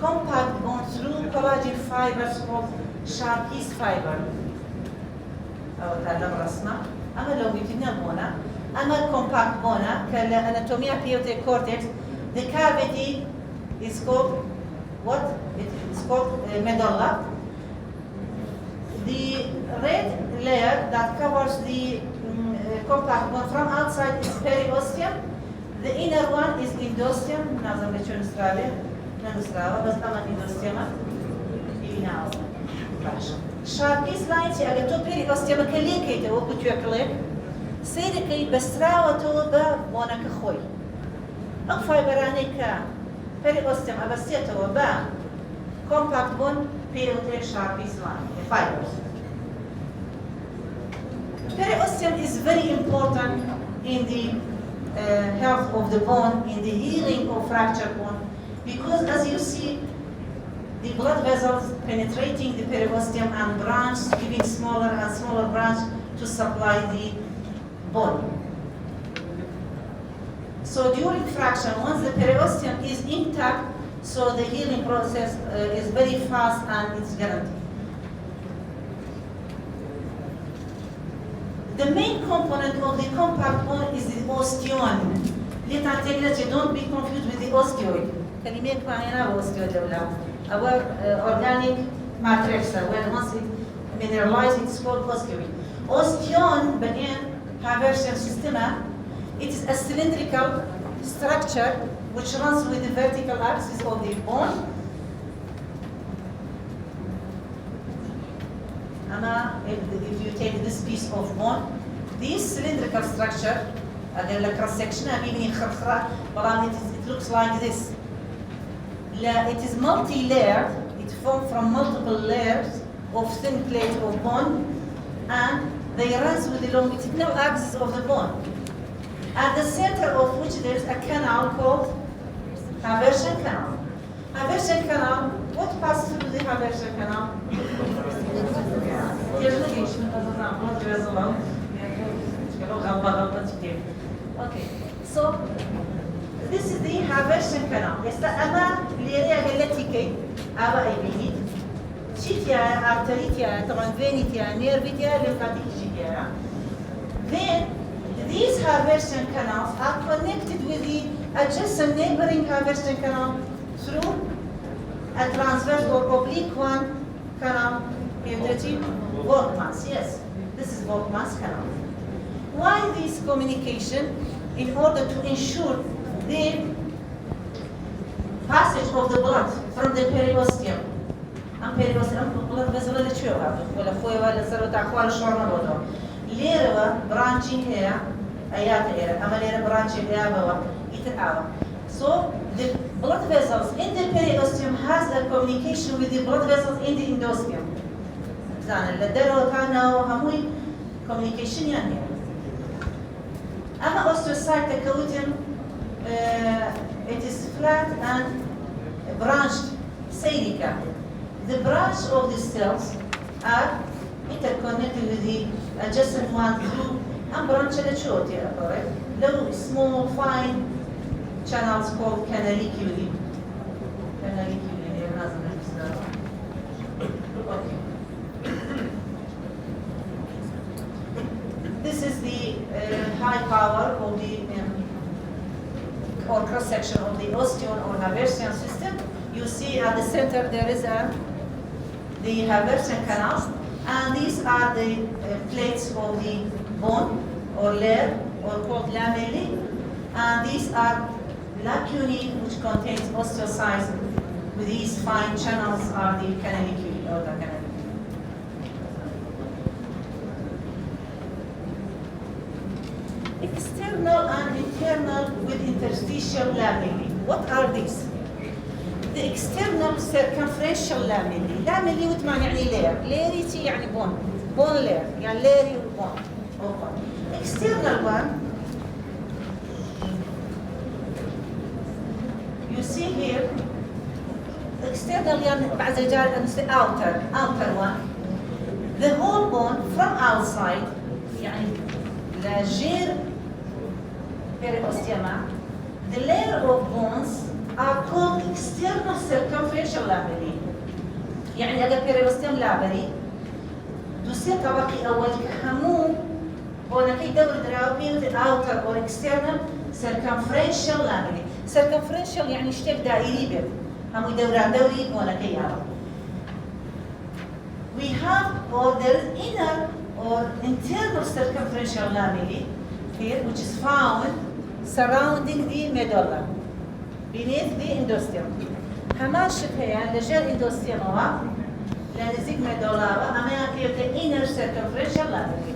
compact bone through collagen fibers called Sharkey's fiber. أو تعلم رسمة. أما لو جبتنا بونا، أما compact بونا كالanatomia piotic cortex, the cavity is called what? It is called medulla. The red layer that covers the compact bone from outside is periosteum. The inner one is endosteum. نازم نشوف Australia. ننسرها بس أما endosteum. إيناو. Sharkey's lines are the two periosteum كليكيته وكتير كليك. سيركي بسراوته ببونك خوي. ئەو فایبەرانەی کە پێریۆستێم ئەبەستێتەوە بە کۆمپاکت بۆن پێوترێ شارپی زوان fibers. Periosteum is very important in the health of the bone, in the healing of fractured bone, because as you see, the blood vessels penetrating the periosteum and branch, giving smaller and smaller branch to supply the bone. So during fraction, once the periosteum is intact, so the healing process is very fast and it's guaranteed. The main component of the compact bone is the osteon. Don't be confused with the osteoid. كلمة معينة osteoid ولا our organic matrix. When once it mineralized, it's called osteoid. Osteon again, Haversian systema. It is a cylindrical structure which runs with the vertical axis of the bone. If you take this piece of bone, this cylindrical structure, again, the cross section, it looks like this. It is multi-layered. It formed from multiple layers of thin plate of bone, and they run with the longitudinal axis of the bone. At the center of which there is a canal called Haversian canal. Haversian canal, what passes through the Haversian canal? Okay, so this is the Haversian canal. أما الأريا التي أبا أبيني شيتيا arteritya طبعا venitya nervitya lymphaticya. Then these Haversian canals are connected with the adjacent neighboring Haversian canal through a transverse or oblique one canal. Volkmann's, yes, this is Volkmann's canal. Why this communication? In order to ensure the passage of the blood from the periosteum. And periosteum blood vessel is the ولا خوي ولا سرو تاخوال شورنا بودو. ليروا branching here, ayat here. أما ليروا branching here بوا يتعاون. So the blood vessels in the periosteum has a communication with the blood vessels in the endosteum. الدرو كانوا هموي communication يعني. أما osteocyte تكوتهم it is flat and branched silica. The branch of the cells are interconnected with the adjacent one through and branch short here, correct? Low, small, fine channels called canaliculi. Okay. This is the high power of the or cross section of the osteon or Haversian system. You see at the center there is the Haversian canals, and these are the plates of the bone or layer or called lamellae, and these are lacunae which contains osteocytes. With these fine channels are the canaliculi or the canaliculi. External and internal with interstitial lamellae. What are these? The external circumferential lamellae. Lamellae وتعني يعني layer. Layerity يعني bone. Bone layer. يعني layer bone. External one. You see here. External يعني بعد الجار outer one. The whole bone from outside يعني لغير periosteum. The layer of bones are called external circumferential lamellae. يعني هذا periosteum lamellae دوسي طبقي أول كهمو ونكيد دور دراوبين the outer or external circumferential lamellae. Circumferential يعني شتك دائري بيت همو دوران دوري ونكيد يعرف. We have or there is inner or internal circumferential lamellae here, which is found surrounding the medulla, beneath the endosteum. همان شبهيا لجل endosteum هو لنزيد medulla وأما كيف the inner circumferential lamellae.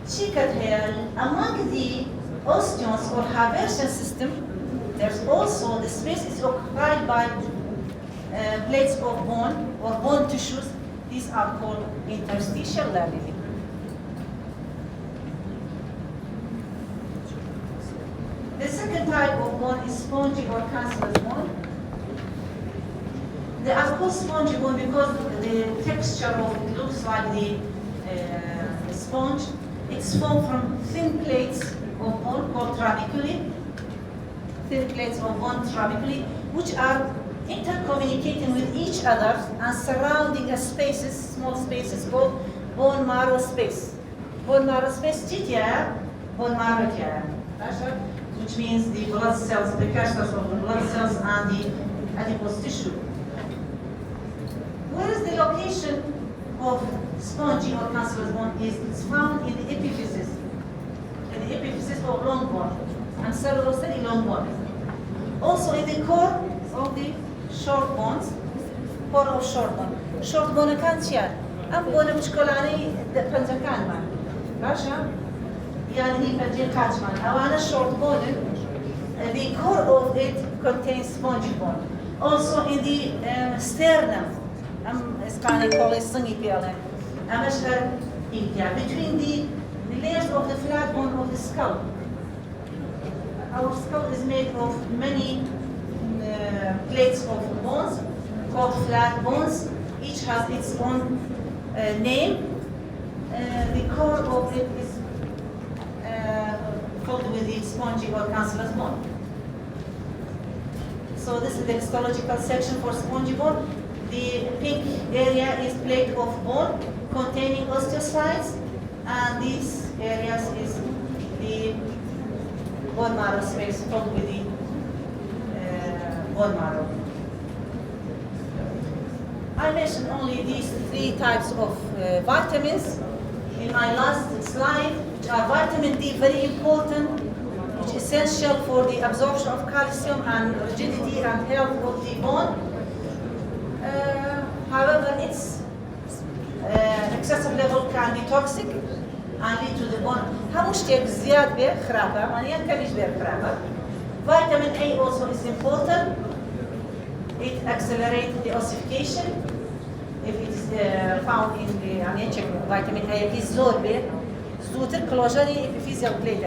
شيكت هي among the osteons or Haversian system, there's also the space is occupied by plates of bone or bone tissues. These are called interstitial lamellae. The second type of bone is spongy or cancellous bone. They are called spongy bone because the texture of it looks like the sponge. It's formed from thin plates of bone called trabeculae. Thin plates of bone trabeculae, which are intercommunicating with each other and surrounding a spaces, small spaces called bone marrow space. Bone marrow space, GTR, bone marrow TR, which means the blood cells, the precursors of the blood cells and the adipose tissue. Where is the location of spongy or cancellous bone? It's found in the epiphysis. In the epiphysis of long bone and cellulosally long bone. Also in the core of the short bones, core of short bone. Short bone كان شيء. أم bone مش كلاني بنجكان ما. راشا. يعني هي بنجي كاتمان. أو أنا short bone. The core of it contains spongy bone. Also in the sternum. Spanish call it Spongy. Between the layers of the flat bone of the skull. Our skull is made of many plates of bones called flat bones. Each has its own name. The core of it is filled with the spongy or cancellous bone. So this is the histological section for spongy bone. The pink area is plate of bone containing osteocytes, and these areas is the bone marrow space filled with the bone marrow. I mentioned only these three types of vitamins in my last slide, which are vitamin D, very important, which is essential for the absorption of calcium and rigidity and health of the bone. However, its excessive level can be toxic and lead to the bone. Vitamin A also is important. It accelerates the ossification. If it is found in the vitamin A is zooter closure epiphyseal plate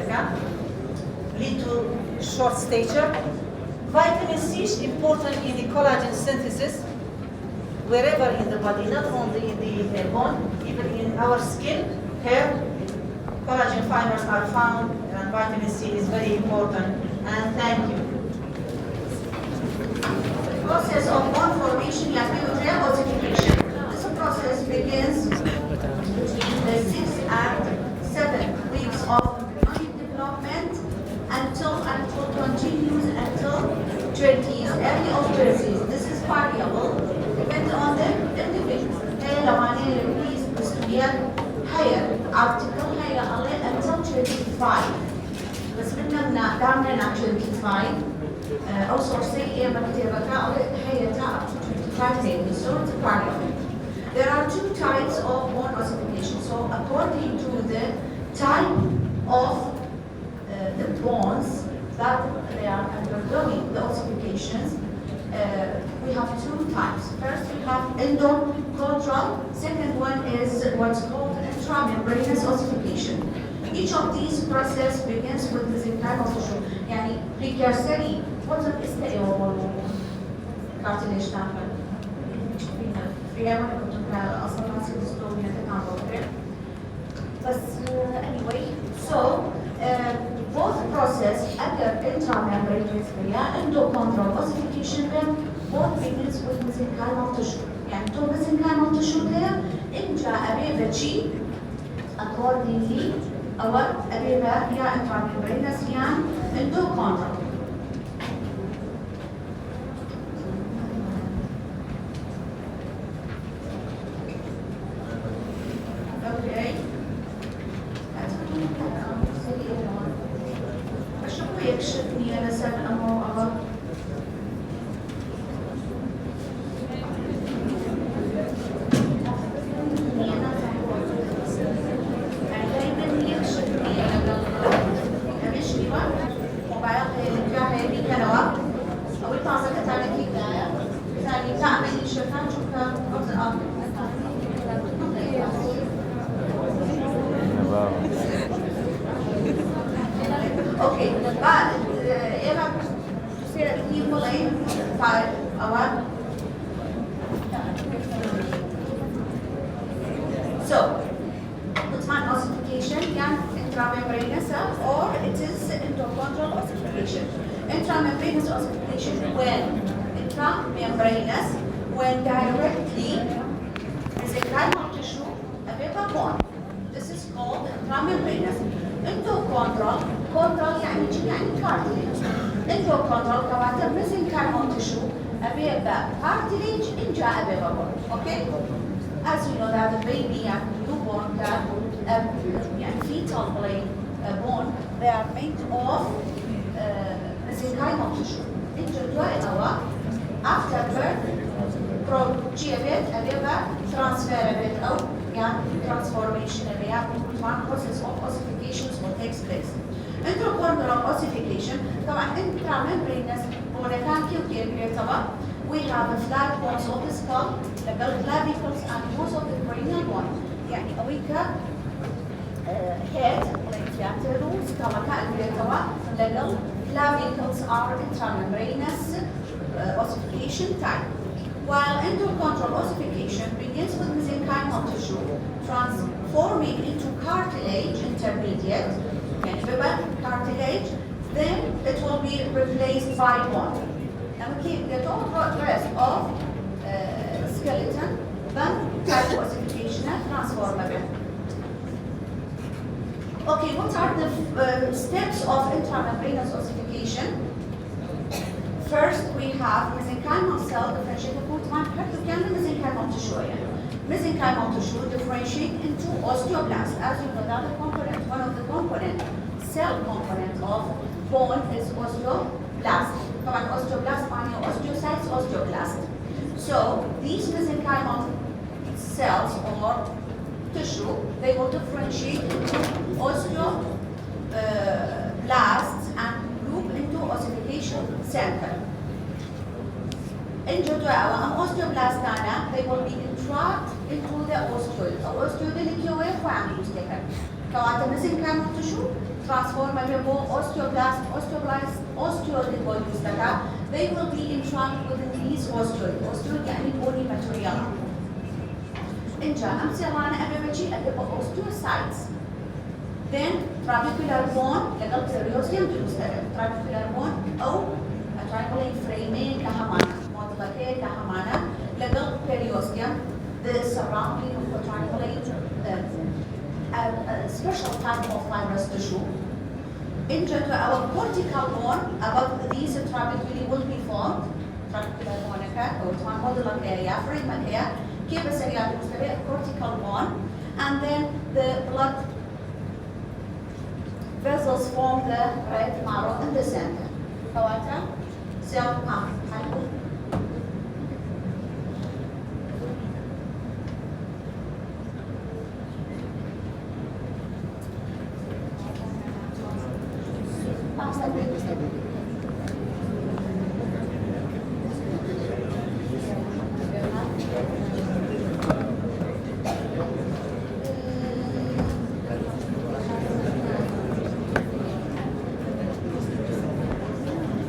lead to short stature. Vitamin C is important in the collagen synthesis wherever in the body, not only in the bone, even in our skin, hair. Collagen fibers are found, and vitamin C is very important. And thank you. The process of bone formation, ossification. This process begins between the 6 and 7 weeks of embryonic development until continues until 20s, early of 30s. This is variable, depends on the individual. Higher article higher until 25. بس بدنا دعمنا 25. Also say up to 25 days. So it's variable. There are two types of bone ossification. So according to the type of the bones that they are undergoing the ossifications, we have two types. First, we have endochondral. Second one is what's called intramembranous ossification. Each of these processes begins with mesenchymal tissue. يعني precursory وصل استقي cartilage تعمل. في أيام كنت أصلاً ناسي دستورية تكامل. بس anyway, so both process under intramembranous area endochondral ossification then both begins with mesenchymal tissue. يعني تو mesenchymal tissue there إنجا أبيبة شيء accordingly our أبيبة يا intramembranous يا endochondral. Okay. يكشفني أنا سنة أمو أبا دائما يكشفني أنا مشي Okay, but Eva, people in 5 hours. So, it's my ossification, intramembranous, or it is endochondral ossification. Intramembranous ossification when intramembranous, when directly mesenchymal tissue available bone. This is called intramembranous. Endochondral, chondral يعني cartilage. Endochondral كواتر mesenchymal tissue available cartilage available. Okay? As you know that the baby and newborn that fetal bone, they are made of mesenchymal tissue. After birth, projected transfer transformation one process of ossification will take place. Endochondral ossification, intramembranous we have a flat bones of the skull, the clavicles, and most of the cranial bone. يعني أويكا head, clavicles are intramembranous ossification type. While endochondral ossification begins with mesenchymal tissue transforming into cartilage intermediate, cartilage, then it will be replaced by bone. And we keep the total rest of skeleton, then type ossification transformable. Okay, what are the steps of intramembranous ossification? First, we have mesenchymal cell differentiated mesenchymal tissue. Mesenchymal tissue differentiate into osteoblast. As you know, that the component, one of the component, cell component of bone is osteoblast. Osteoblast means osteocytes, osteoblast. So these mesenchymal cells or tissue, they will differentiate into osteoblasts and group into ossification center. In osteoblast, they will be entrapped into the osteoid. The mesenchymal tissue transformable osteoblast, osteoid, they will be entrapped within these osteoid. Osteoid يعني bony material. Osteocytes. Then trabecular bone, trabecular bone, أو triangular framing كهمانة، modulated كهمانة, periosteum, the surrounding of the triangulate, a special type of fibrous tissue. Into our cortical bone, about these trabeculae will be formed. Trabecular bone, or modular area, frame area, cortical bone, and then the blood vessels form the red marrow in the center. So,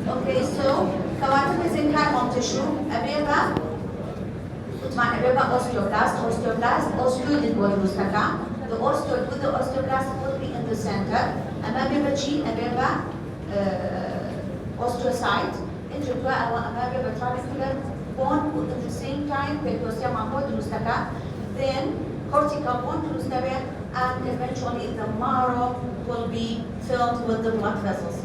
okay, so كواتب mesenchymal tissue أبيبا osteoblast, osteoid the osteoid with the osteoblast will be in the center. And أبيبا osteocyte. Into أبيبا trabecular bone at the same time periosteum then cortical bone and eventually the marrow will be filled with the blood vessels.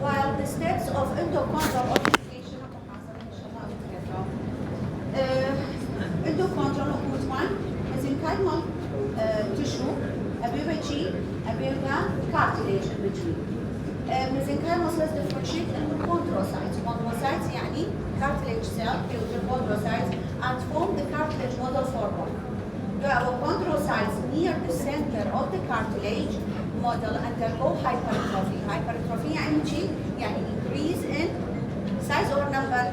While the steps of endochondral ossification endochondral mesenchymal tissue cartilage in between. mesenchymal cells differentiate into chondrocytes. Chondrocytes يعني cartilage cell, chondrocytes, and form the cartilage model for bone. Our chondrocytes cartilage model undergo hypertrophy. Hypertrophy يعني شيء يعني increase in size or number.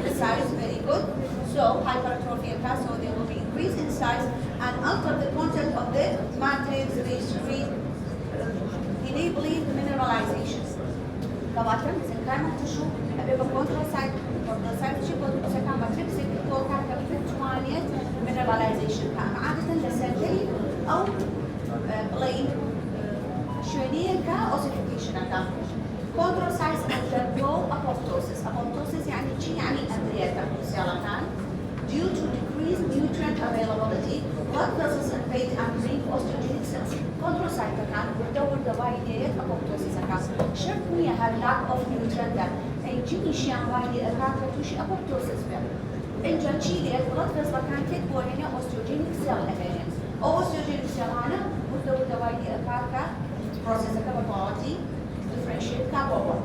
The size very good. So hypertrophy occurs, so they will be increased in size and alter the content of the matrix, enabling mineralization. Kawatam is a kind of tissue, a bit of chondrocyte شيء كان matrix توقع كبتوانية mineralization كان عادة لسنتري أو بلين شوينية كأوسيفيكيشن كان. Chondrocytes undergo apoptosis. Apoptosis يعني شيء يعني أمريكا كان due to decreased nutrient availability. Blood vessels invade and bring osteogenic cells. Chondrocyte كان بتدور دواية apoptosis كان. شرط مية lack of nutrient ده. يجيني شيء وايد أكاكا توشي apoptosis بير. إنجا شيء blood vessel كان تكبر هنا osteogenic cell هنا. أو osteogenic cell هنا بتدور دواية أكاكا process كباباتي. Differentiate كابوبا.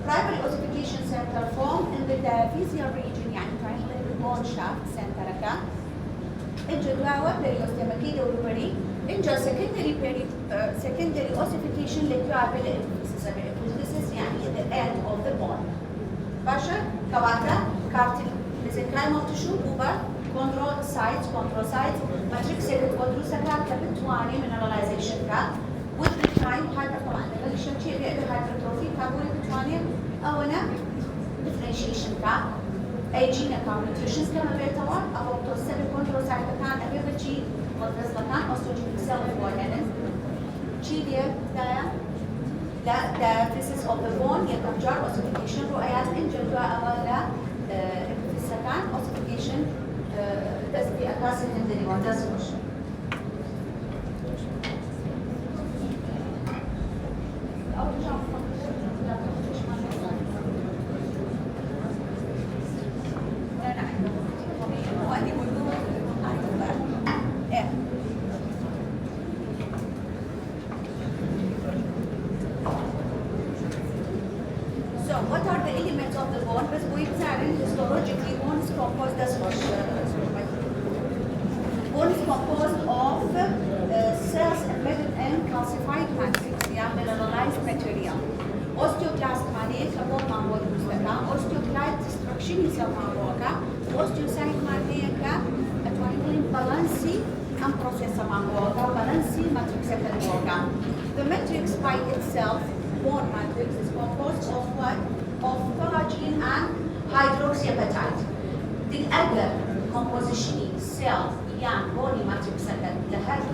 Primary ossification center formed in the diaphyseal region يعني triangular bone shaft center كا. إنجا دواوة periostemakي دوربري. إنجا secondary ossification لتوابل epiphysis يعني the end of the bone. باشا كواتا cartilage. mesenchymal tissue over chondrocytes matrix chondrocyte كبتواني mineralization كا. with the time hyper طبعا الريليشن شيء hypertrophy كابولي بتواني أو أنا differentiation كا. أيجينا nutritions كما بيتوان apoptosis chondrocyte كان أبي بتشي مدرس كان osteogenic cell فوقنا. شيء ده لا diaphysis of the bone يتمجر ossification رؤيات إنجلوا أولا في السكان ossification تسبي أكاس الهندري وتسوش. What are the elements of the bone? Because we histologically bone is composed as bone is composed of cells embedded in calcified matrix, mineralized material. Osteoclast معناه كبون معمول مستقى. Osteoclast destruction يسمى معروكا. Osteocyte معناه كأتوانين بالانسي and process معروكا. بالانسي matrix معروكا. The matrix by itself, bone matrix, is composed of what? Of collagen and hydroxyapatite. The other composition cell young body matrix لهذا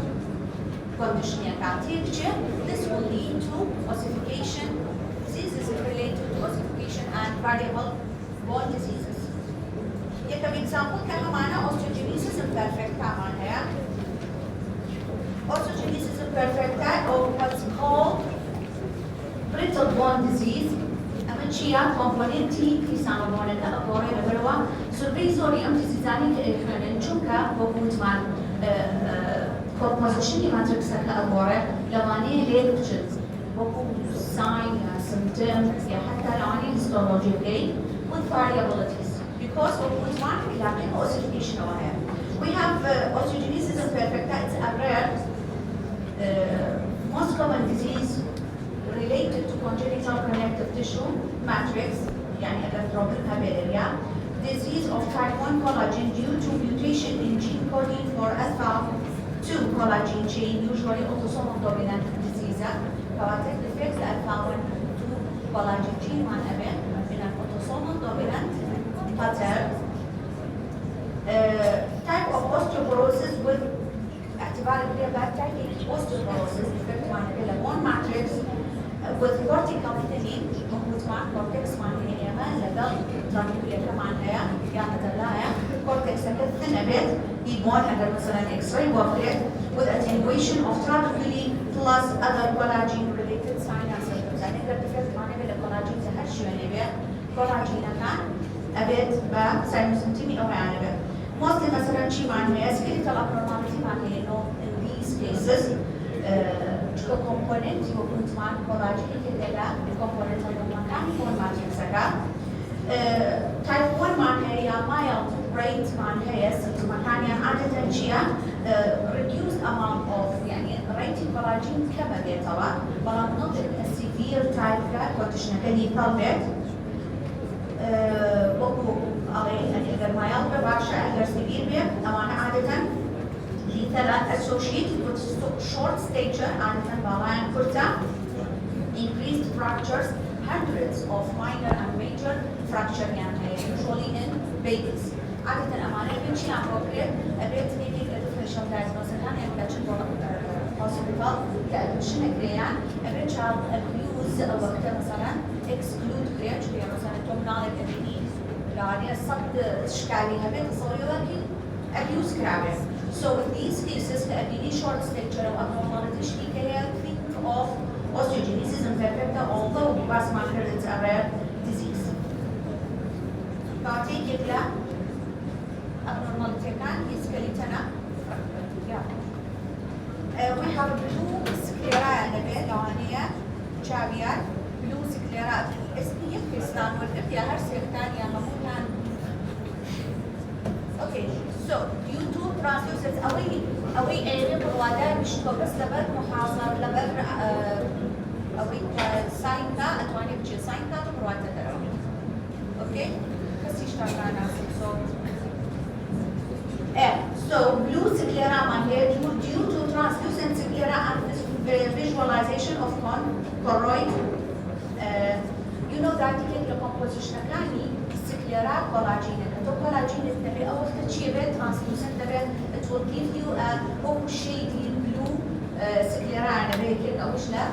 condition texture, this will lead to ossification. Diseases related to ossification and variable bone diseases. Give an example كمان osteogenesis imperfecta معناها osteogenesis imperfecta or what's called brittle bone disease. أمشيا component في سامبونة أقوى لبروا supervisory أمتزاني كإحنا نشوكا بقول مع composition matrix كأقوى لواني ليكتشرز بقول sign symptoms يا حتى لواني histologically with variabilities because بقول مع لكن ossification وهاي. We have osteogenesis imperfecta. It's a rare most common disease related to congenital connective tissue matrix, يعني electropic area, disease of type 1 collagen due to mutation in gene coding for alpha 2 collagen chain, usually autosomal dominant disease. Kawatek defects alpha 1 2 collagen chain man event in an autosomal dominant pattern. Type of osteoporosis with اعتبار البيبات type osteoporosis defect one bone matrix with cortical thinning موجود مع cortex معناها يمان level trabecular معناها يعني تلاها cortex thin a bit يبون under مثلا X-ray وفريق with attenuation of trabeculae plus other collagen related signs and symptoms. يعني نقدر defect معناها بالcollagen تهش يعني بيه collagen كان a bit بسينوسنتيمي أو يعني بيه mostly مثلا شيء معناها skeletal abnormality معناها إنه in these cases component يكون مع collagen كده الكومبوننت اللي مكان يكون ماتريكس كده type 1 معناها mild rate معناها مكان كان يعني عادة شيء reduced amount of يعني rating collagen كما بيتوا بلا نقطة severe type condition كلي طلبت بقو عليه يعني إذا ما يلقى باشا إذا severe بيه أمانة عادة لثلاث associated with short stature عادة بلاين كرتا increased fractures hundreds of minor and major fracture يعني usually in babies. عادة أمانة يمكن شيء appropriate أبيت نيجي differential diagnosis كان يحتاج hospital كأدمشن كريان أبيت child abuse أو وقتها مثلا exclude كريان شو يعني مثلا تومنال الأبيني يعني الصد إشكالي هبيت صوري وكي abuse كرابه. So in these cases كأبيني short stature أو abnormality شيء كهي think of osteogenesis imperfecta although vast marker it's a rare disease. بعدين يبلع abnormality كان skeletal we have blue sclera نبي لوانية شابيات blue sclera اسمي كريستال والفت يا هرسيكتان يا ممكن. Okay so due to translucent away area بالوادة مش بس لبر محاصر لبر away ساينتا أتواني بجي ساينتا بالوادة ترى. Okay بس يشتغل أنا so blue sclera due to translucent sclera and visualization of choroid. You know that the composition كاني sclera collagen. The collagen is the أول شيء translucent it will give you a shady blue sclera يعني بيكل أو إيش لا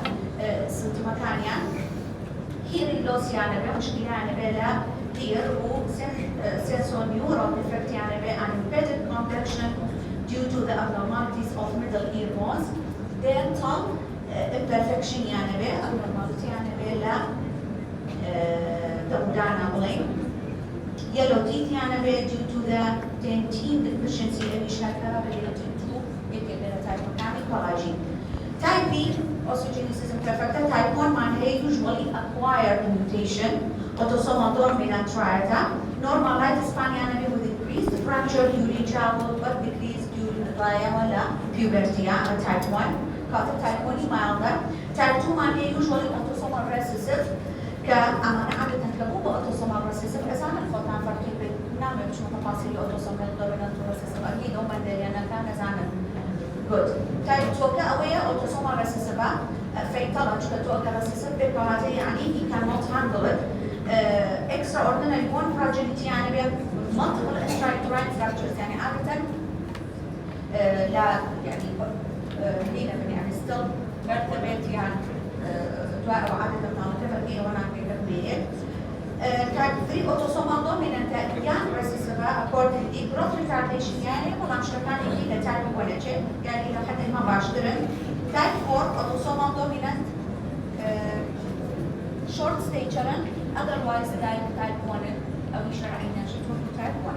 سنت مكان يعني hearing loss يعني بمشكلة يعني بلا clear or sensorineural defect يعني an impeded contraction due to the abnormalities of middle ear bones. Dental imperfection يعني abnormality يعني لا تودعنا بلين. Yellow teeth يعني due to the dentine deficiency اللي شكلها related to يمكن type of collagen. Type B osteogenesis imperfecta. Type 1 معناها usually acquired mutation. Autosomal dominant triada. Normal lifespan يعني with increased fracture during childhood but decreased during the ولا puberty type 1. Type 1 milder. Type 2 معناها usually autosomal recessive. كأمانة عادة كبوبة autosomal recessive. إذا أنا الخطأ فرقي بنعمل مش متفاصيل autosomal dominant recessive أكيد هم اللي أنا كان زعنا. Good. Type 2 كأوية autosomal recessive. fatal أشكال recessive because يعني he cannot handle it. Extraordinary bone fragility يعني بها multiple intrauterine fractures يعني عادة لا يعني هنا يعني still vertebrate يعني توقع عادة طالبة هنا وانا بكبير. Type 3 autosomal dominant يعني recessive accordingly growth retardation يعني ولا مش كان يجي type 1 يعني لو حد ما باشترن. Type 4 autosomal dominant short stature otherwise like type 1 أو شرعينا شتون type 1.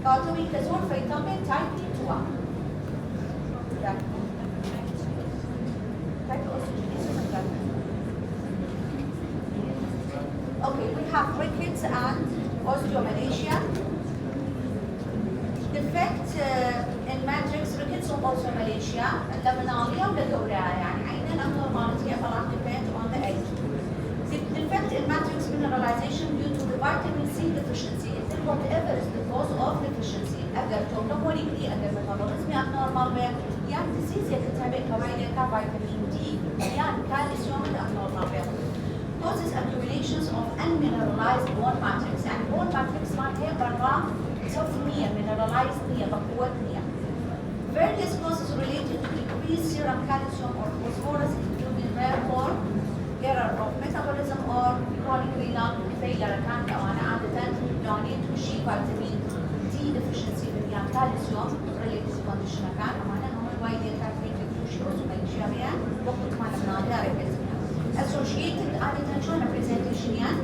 كاتوي كزون فيتامين type 2. Okay, we have rickets and osteomalacia. Defect in matrix rickets or osteomalacia. Laminalia ولا يعني عينا abnormality فراح depend on the age. Defect in matrix mineralization due to the vitamin C deficiency. It is whatever is the cause of deficiency. أقدر توموليكلي أقدر metabolism abnormal به يعني disease يكتبه كوايد vitamin D يعني calcium abnormal به. Causes accumulations of unmineralized bone matrix. يعني bone matrix معناها برا تفنية mineralized نية بقوة نية. Various causes related to decreased serum calcium or phosphorus including therefore error of metabolism or chronic renal failure كان أنا عادة نعنيت شيء vitamin D deficiency يعني calcium related condition كان أنا هم الوايد يكافئين شيء osteomalacia بيان وقت ما نبنا عارف associated عادة شلون presentation يعني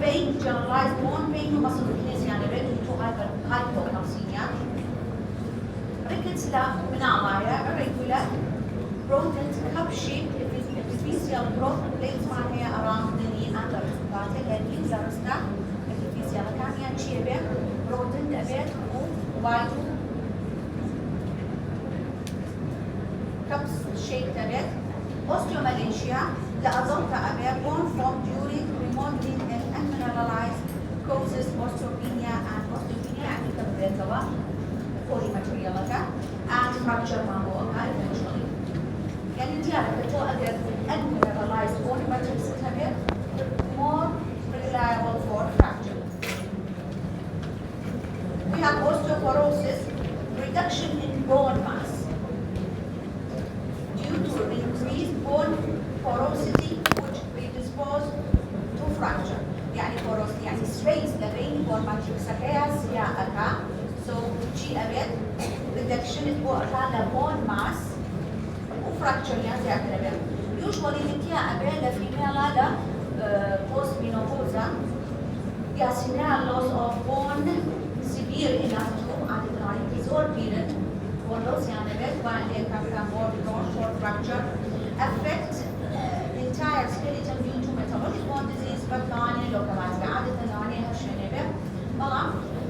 vague generalized bone pain وmuscle weakness يعني related to hypocalcemia. Rickets لا من عماية irregular rodent cup shape epiphyseal growth plates معناها around the knee and the wrist. بعدين اللي زرسنا epiphyseal كان يعني شيء بيه rodent أبيت wide cups shape تبعت osteomalacia لأظن أبي bone formed during remodeling and unmineralized causes osteopenia and osteopenia يعني كبريتوا polymaterialata and fracture ما هو eventually يعني انت عرفتوا أقدر unmineralized polymaterials تبعت more reliable for fracture. We have osteoporosis, reduction in bone mass due to increased bone porosity which predispose to fracture. يعني porosity يعني space لبين bone matrix كيا سياقة so شيء أبيض reduction بوقتها bone mass وفراكشر يعني زي أبيض. Usually نتيا أبيض لفيميل هذا post menopause يا سينال loss of bone severe enough to underline dissolve period for those يعني أبيض بعدين كان more bone short fracture affect entire skeleton due to metabolic bone disease but ثانية localized عادة ثانية هالشيء طبعا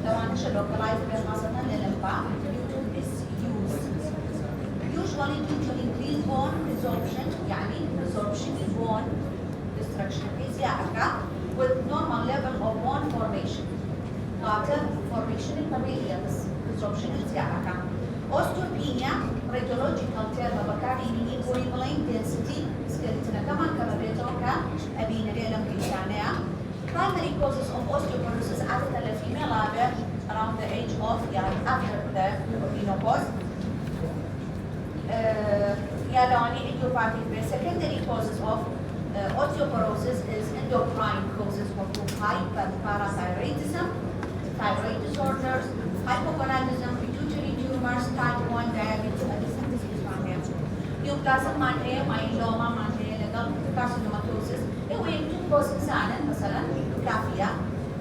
لو عندش localized خاصة لللمبا due to disuse usually due to increased bone resorption يعني resorption in bone destruction is يعكا with normal level of bone formation قاتل formation الطبيعية بس resorption is يعكا osteopenia radiological term بكاري من equivalent density skeleton كمان كما بيتوكا أبينا ليلم كيشانيا primary causes of osteoporosis عادة للفيميل around the age of يعني after the menopause يعني idiopathic secondary causes of osteoporosis is endocrine causes of hyperparathyroidism, thyroid disorders, hypogonadism, pituitary tumors, type 1 diabetes, neoplasm معناه myeloma معناه legal carcinomatosis هو يكتب cause إنسانا مثلا كافية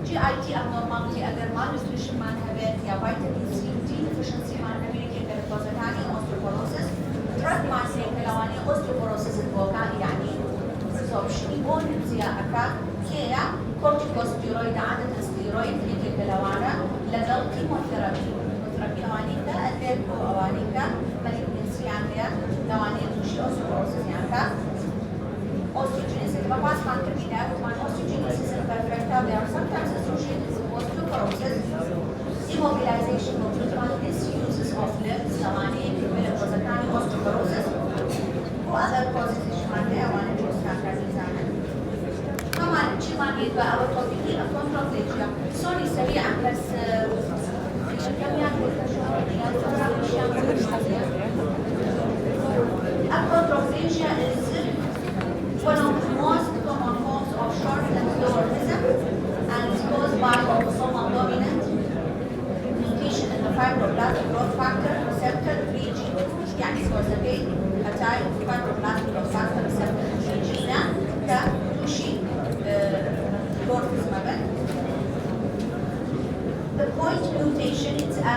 GIT abnormality أجر malnutrition معناها يا vitamin C و D deficiency معناها كده cause ثاني osteoporosis drug معناه كلامي osteoporosis الوقع يعني resorption يكون زيادة كيا corticosteroid عادة steroid اللي كلامنا legal chemotherapy كلامي ده أدير أواني ده malignancy عندها لواني توشي osteoporosis يعني osteogenesis بس ما تبينا وما osteogenesis imperfecta they are sometimes associated with osteoporosis immobilization of uterine disuses of limbs لواني menopause osteoporosis و other causes معناها وانا جوز كان طبعا شيء ما يبقى او التطبيقي الكونترافليجيا سوري سريعا بس كم Achondroplasia is one of the most common forms of short-term dwarfism and is caused by autosomal dominant mutation in the fibroblast growth factor receptor 3G يعني سوزبين أتاي fibroblast growth factor receptor 3G كتوشي dwarfism The point mutation is a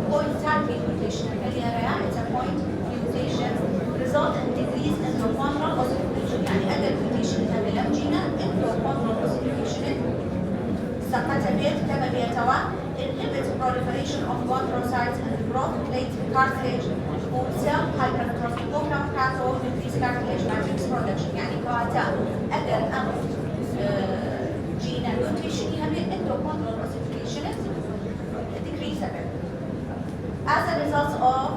point type mutation. It's a point mutation result in decrease in endochondral ossification. يعني أقل mutation هذا جينا endochondral ossification. سقطت كما بيتوا inhibits proliferation of chondrocytes and growth plate cartilage cell hypertrophy program cato increase cartilage matrix production. يعني كواتا أقل جينا mutation هذا endochondral ossification. As a result of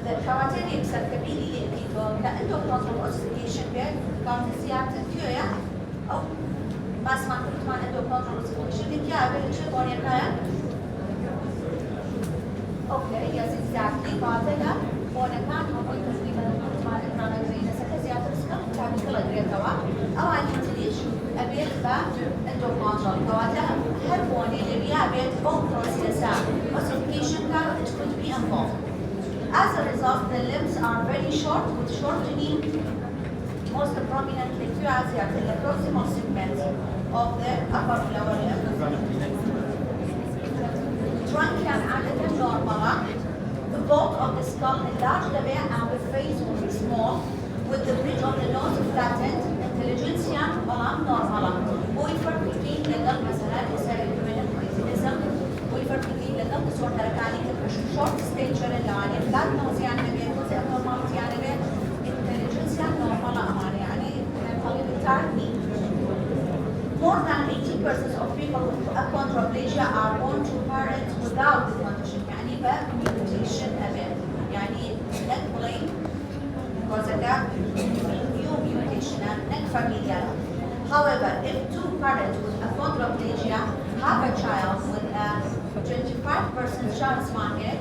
the carotenic subcapillary people, the endochondral ossification there comes زيادة كيويا أو بس ما كنت مع endochondral ossification دي كيا قبل شو قولي كيا؟ Okay, yes, exactly. بعدها وانا كان هقول تقريبا كنت مع الانتراممبرانس زيادة سكان تعمل كل غير توا أو عن تدريج أبيت با endochondral بعدها هرموني اللي بيها أبيت bone process ossification كان it could be involved. As a result, the limbs are very short with shortening most prominently throughout the proximal segments of the upper lower limb. Trunk can عادة normal. The bulk of the skull enlarged a bit and the face will be small with the bridge of the nose flattened. Intelligentsia normal. ويفرق between legal مثلا criticism ويفرق between legal disorder يعني short stature اللي flat nose يعني بيه abnormality يعني بيه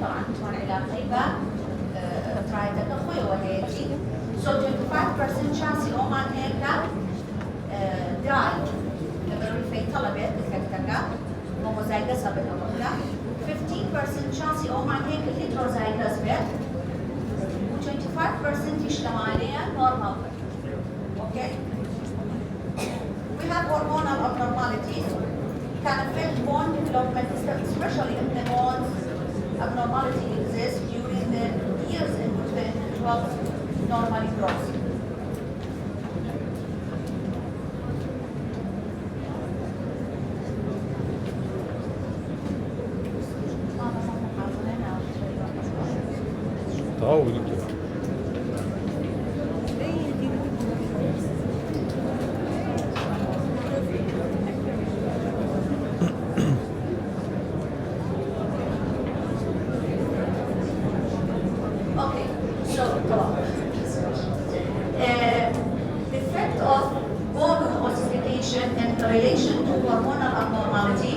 طبعا تكون علاقة ترايتك أخوي وهيتي so 25% chance أمان هيك داي لما في طلبة تكتكا homozygous بالأمرنا 15% chance أمان هيك heterozygous بيت و 25% اجتماعيا normal. Okay. We have hormonal abnormalities can affect bone development, especially if the bone abnormality exists during the years in which the individual normally grows. The effect of bone ossification in relation to hormonal abnormality,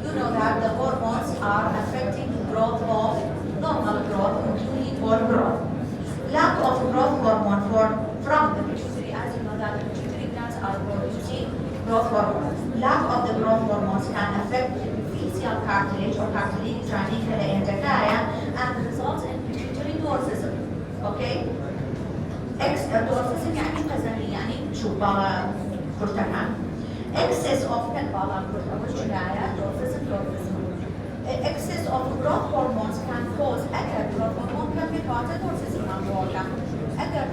you know that the hormones are affecting growth of normal growth, including bone growth. Lack of growth hormone from the pituitary, as you know that the pituitary glands are producing growth hormones. Lack of the growth hormones can affect epiphyseal cartilage or cartilage and results in pituitary dwarfism. Okay? Dwarfism يعني قزمي يعني شو بابا برتقال. Excess of dwarfism. Excess of growth hormones can cause other growth hormone can be caused dwarfism other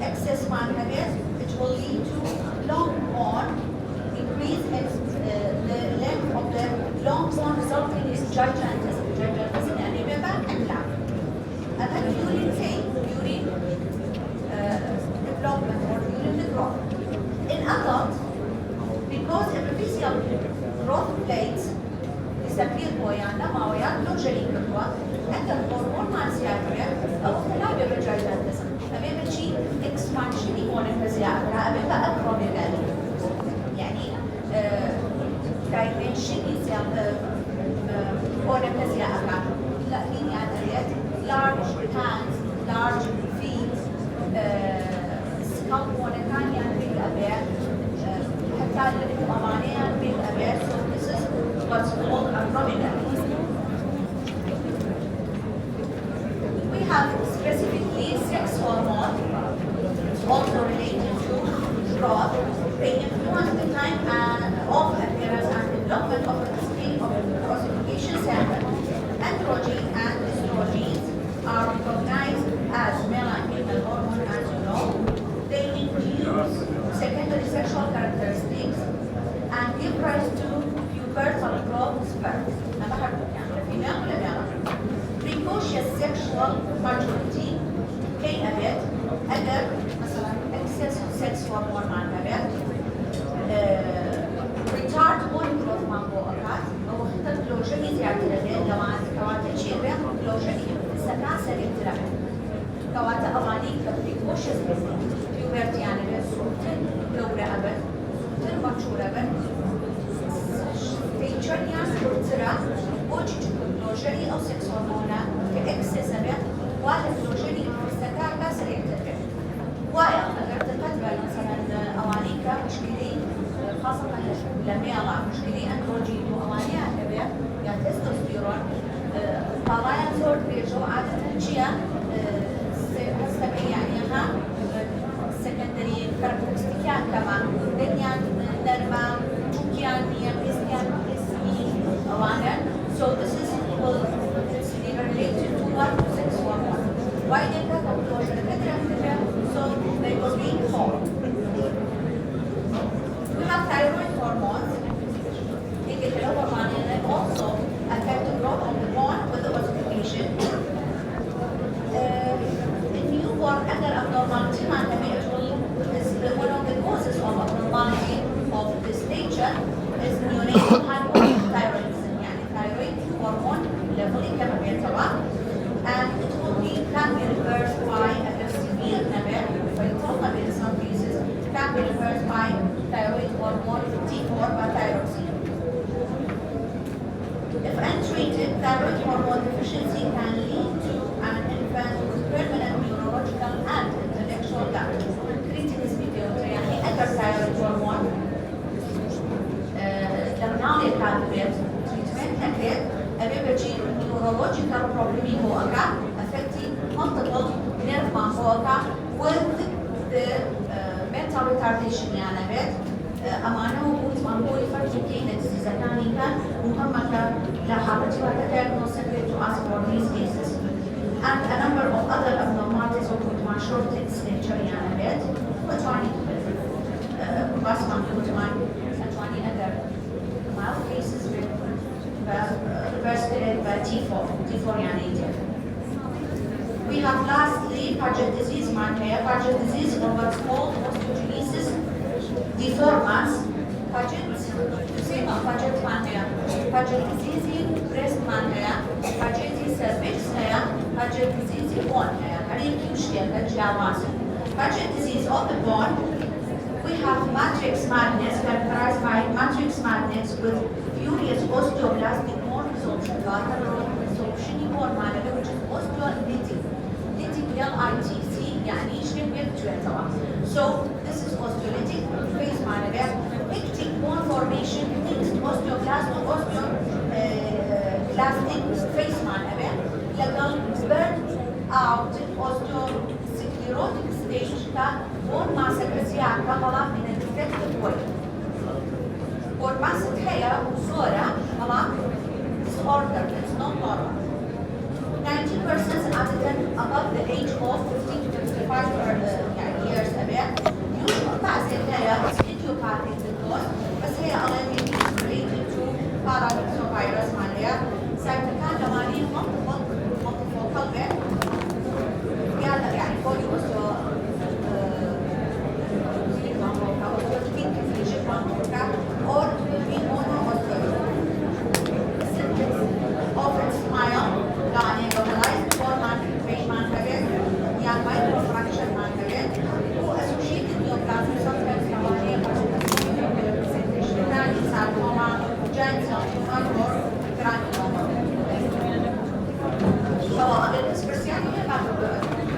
excess management, which will lead to long bone, increase in the length of the long bone resulting in gigantism and and then during development or during the growth. In adults, because epiphyseal growth plates disappear لو جريء كتوة أنت الهرمون ما سيادرة أو تلاقي بالجيدانتسم أبي شيء expansion يكون الفزياء أبي أقرب لذلك يعني dimension يصير يكون الفزياء لا مين يعني large hands large feet scalp ونكان يعني بالأبي حتى الأمانية بالأبي so this is what's called abdominal. We have specifically sex hormone also related to growth. They influence the time of appearance and development of the skin of the ossification center. Androgen and estrogens are recognized as male and female hormones, as you know. They induce secondary sexual characteristics and give rise to pubertal growth spurts. Precocious sexual maturity كي أبيت أدر مثلا excess sex hormone مع الأبيت retard bone growth مع بوقات أو حتى لوجني زيادة لديه لوان كواتل شيرة لوجني السكان سريع تلعب كواتل أغاني precocious puberty يعني سوتن لورا أبد سوتن mature أبد تيجرنيا سوترا وجه لوجني أو sex hormone كإكسس أبد ولا لوجني السكان سريع تلعب وايا أقدر تقدر مثلا أوانيكا مشكلة خاصة لما يضع مشكلة أندروجين وأوانيا كبير يا تستوستيرون طالعين زور بيجو عادة جيا هسه يعني ها secondary characteristics كمان دنيا نرما جوكيان يمسكيان اسمي أوانا so this is related to what sex hormone why they got up to so they will be formed. We have thyroid hormones. They also affect the growth of the bone with the ossification. The newborn under abnormality is one of the causes of abnormality of this nature is neonatal hypothyroidism. يعني thyroid hormone leveling can be and it will be can be reversed by a severe level. In some cases, can be reversed by thyroid hormone T4 by thyroxine. If entry thyroid hormone deficiency can lead to an infant with permanent neurological and intellectual damage. Creatine speaker يعني أكثر thyroid hormone لما يكاد treatment أكيد أبي بجي neurological problem هو أكا affecting multiple nerve هو with the mental retardation يعني بيت أمانه وجود منبوي فرق كينة إذا كان مهمة لحالتي وتكاد to ask for these cases and a number of other abnormalities of my short nature يعني بيت وتواني بس ما وتواني other mild cases reverse T4 يعني We have lastly Pageant disease Pageant disease involves small osteogenesis deformans. Pageant disease breast Pageant cervix Pageant disease bone Pageant disease of the bone. We have matrix magnets characterized by matrix magnets with furious osteoblastic bone resorption, lateral resorption which is osteolytic. LITC يعني شبه طبعا. So this is osteolytic phase معناها hectic bone formation mixed osteoblast to osteoblastic phase معناها لقل burn out osteosclerotic stage का bone mass كسيعة كملا من defective way. bone mass هي وصورة ملا disorder, it's not normal. 90% above the age of 50 to 55 years usually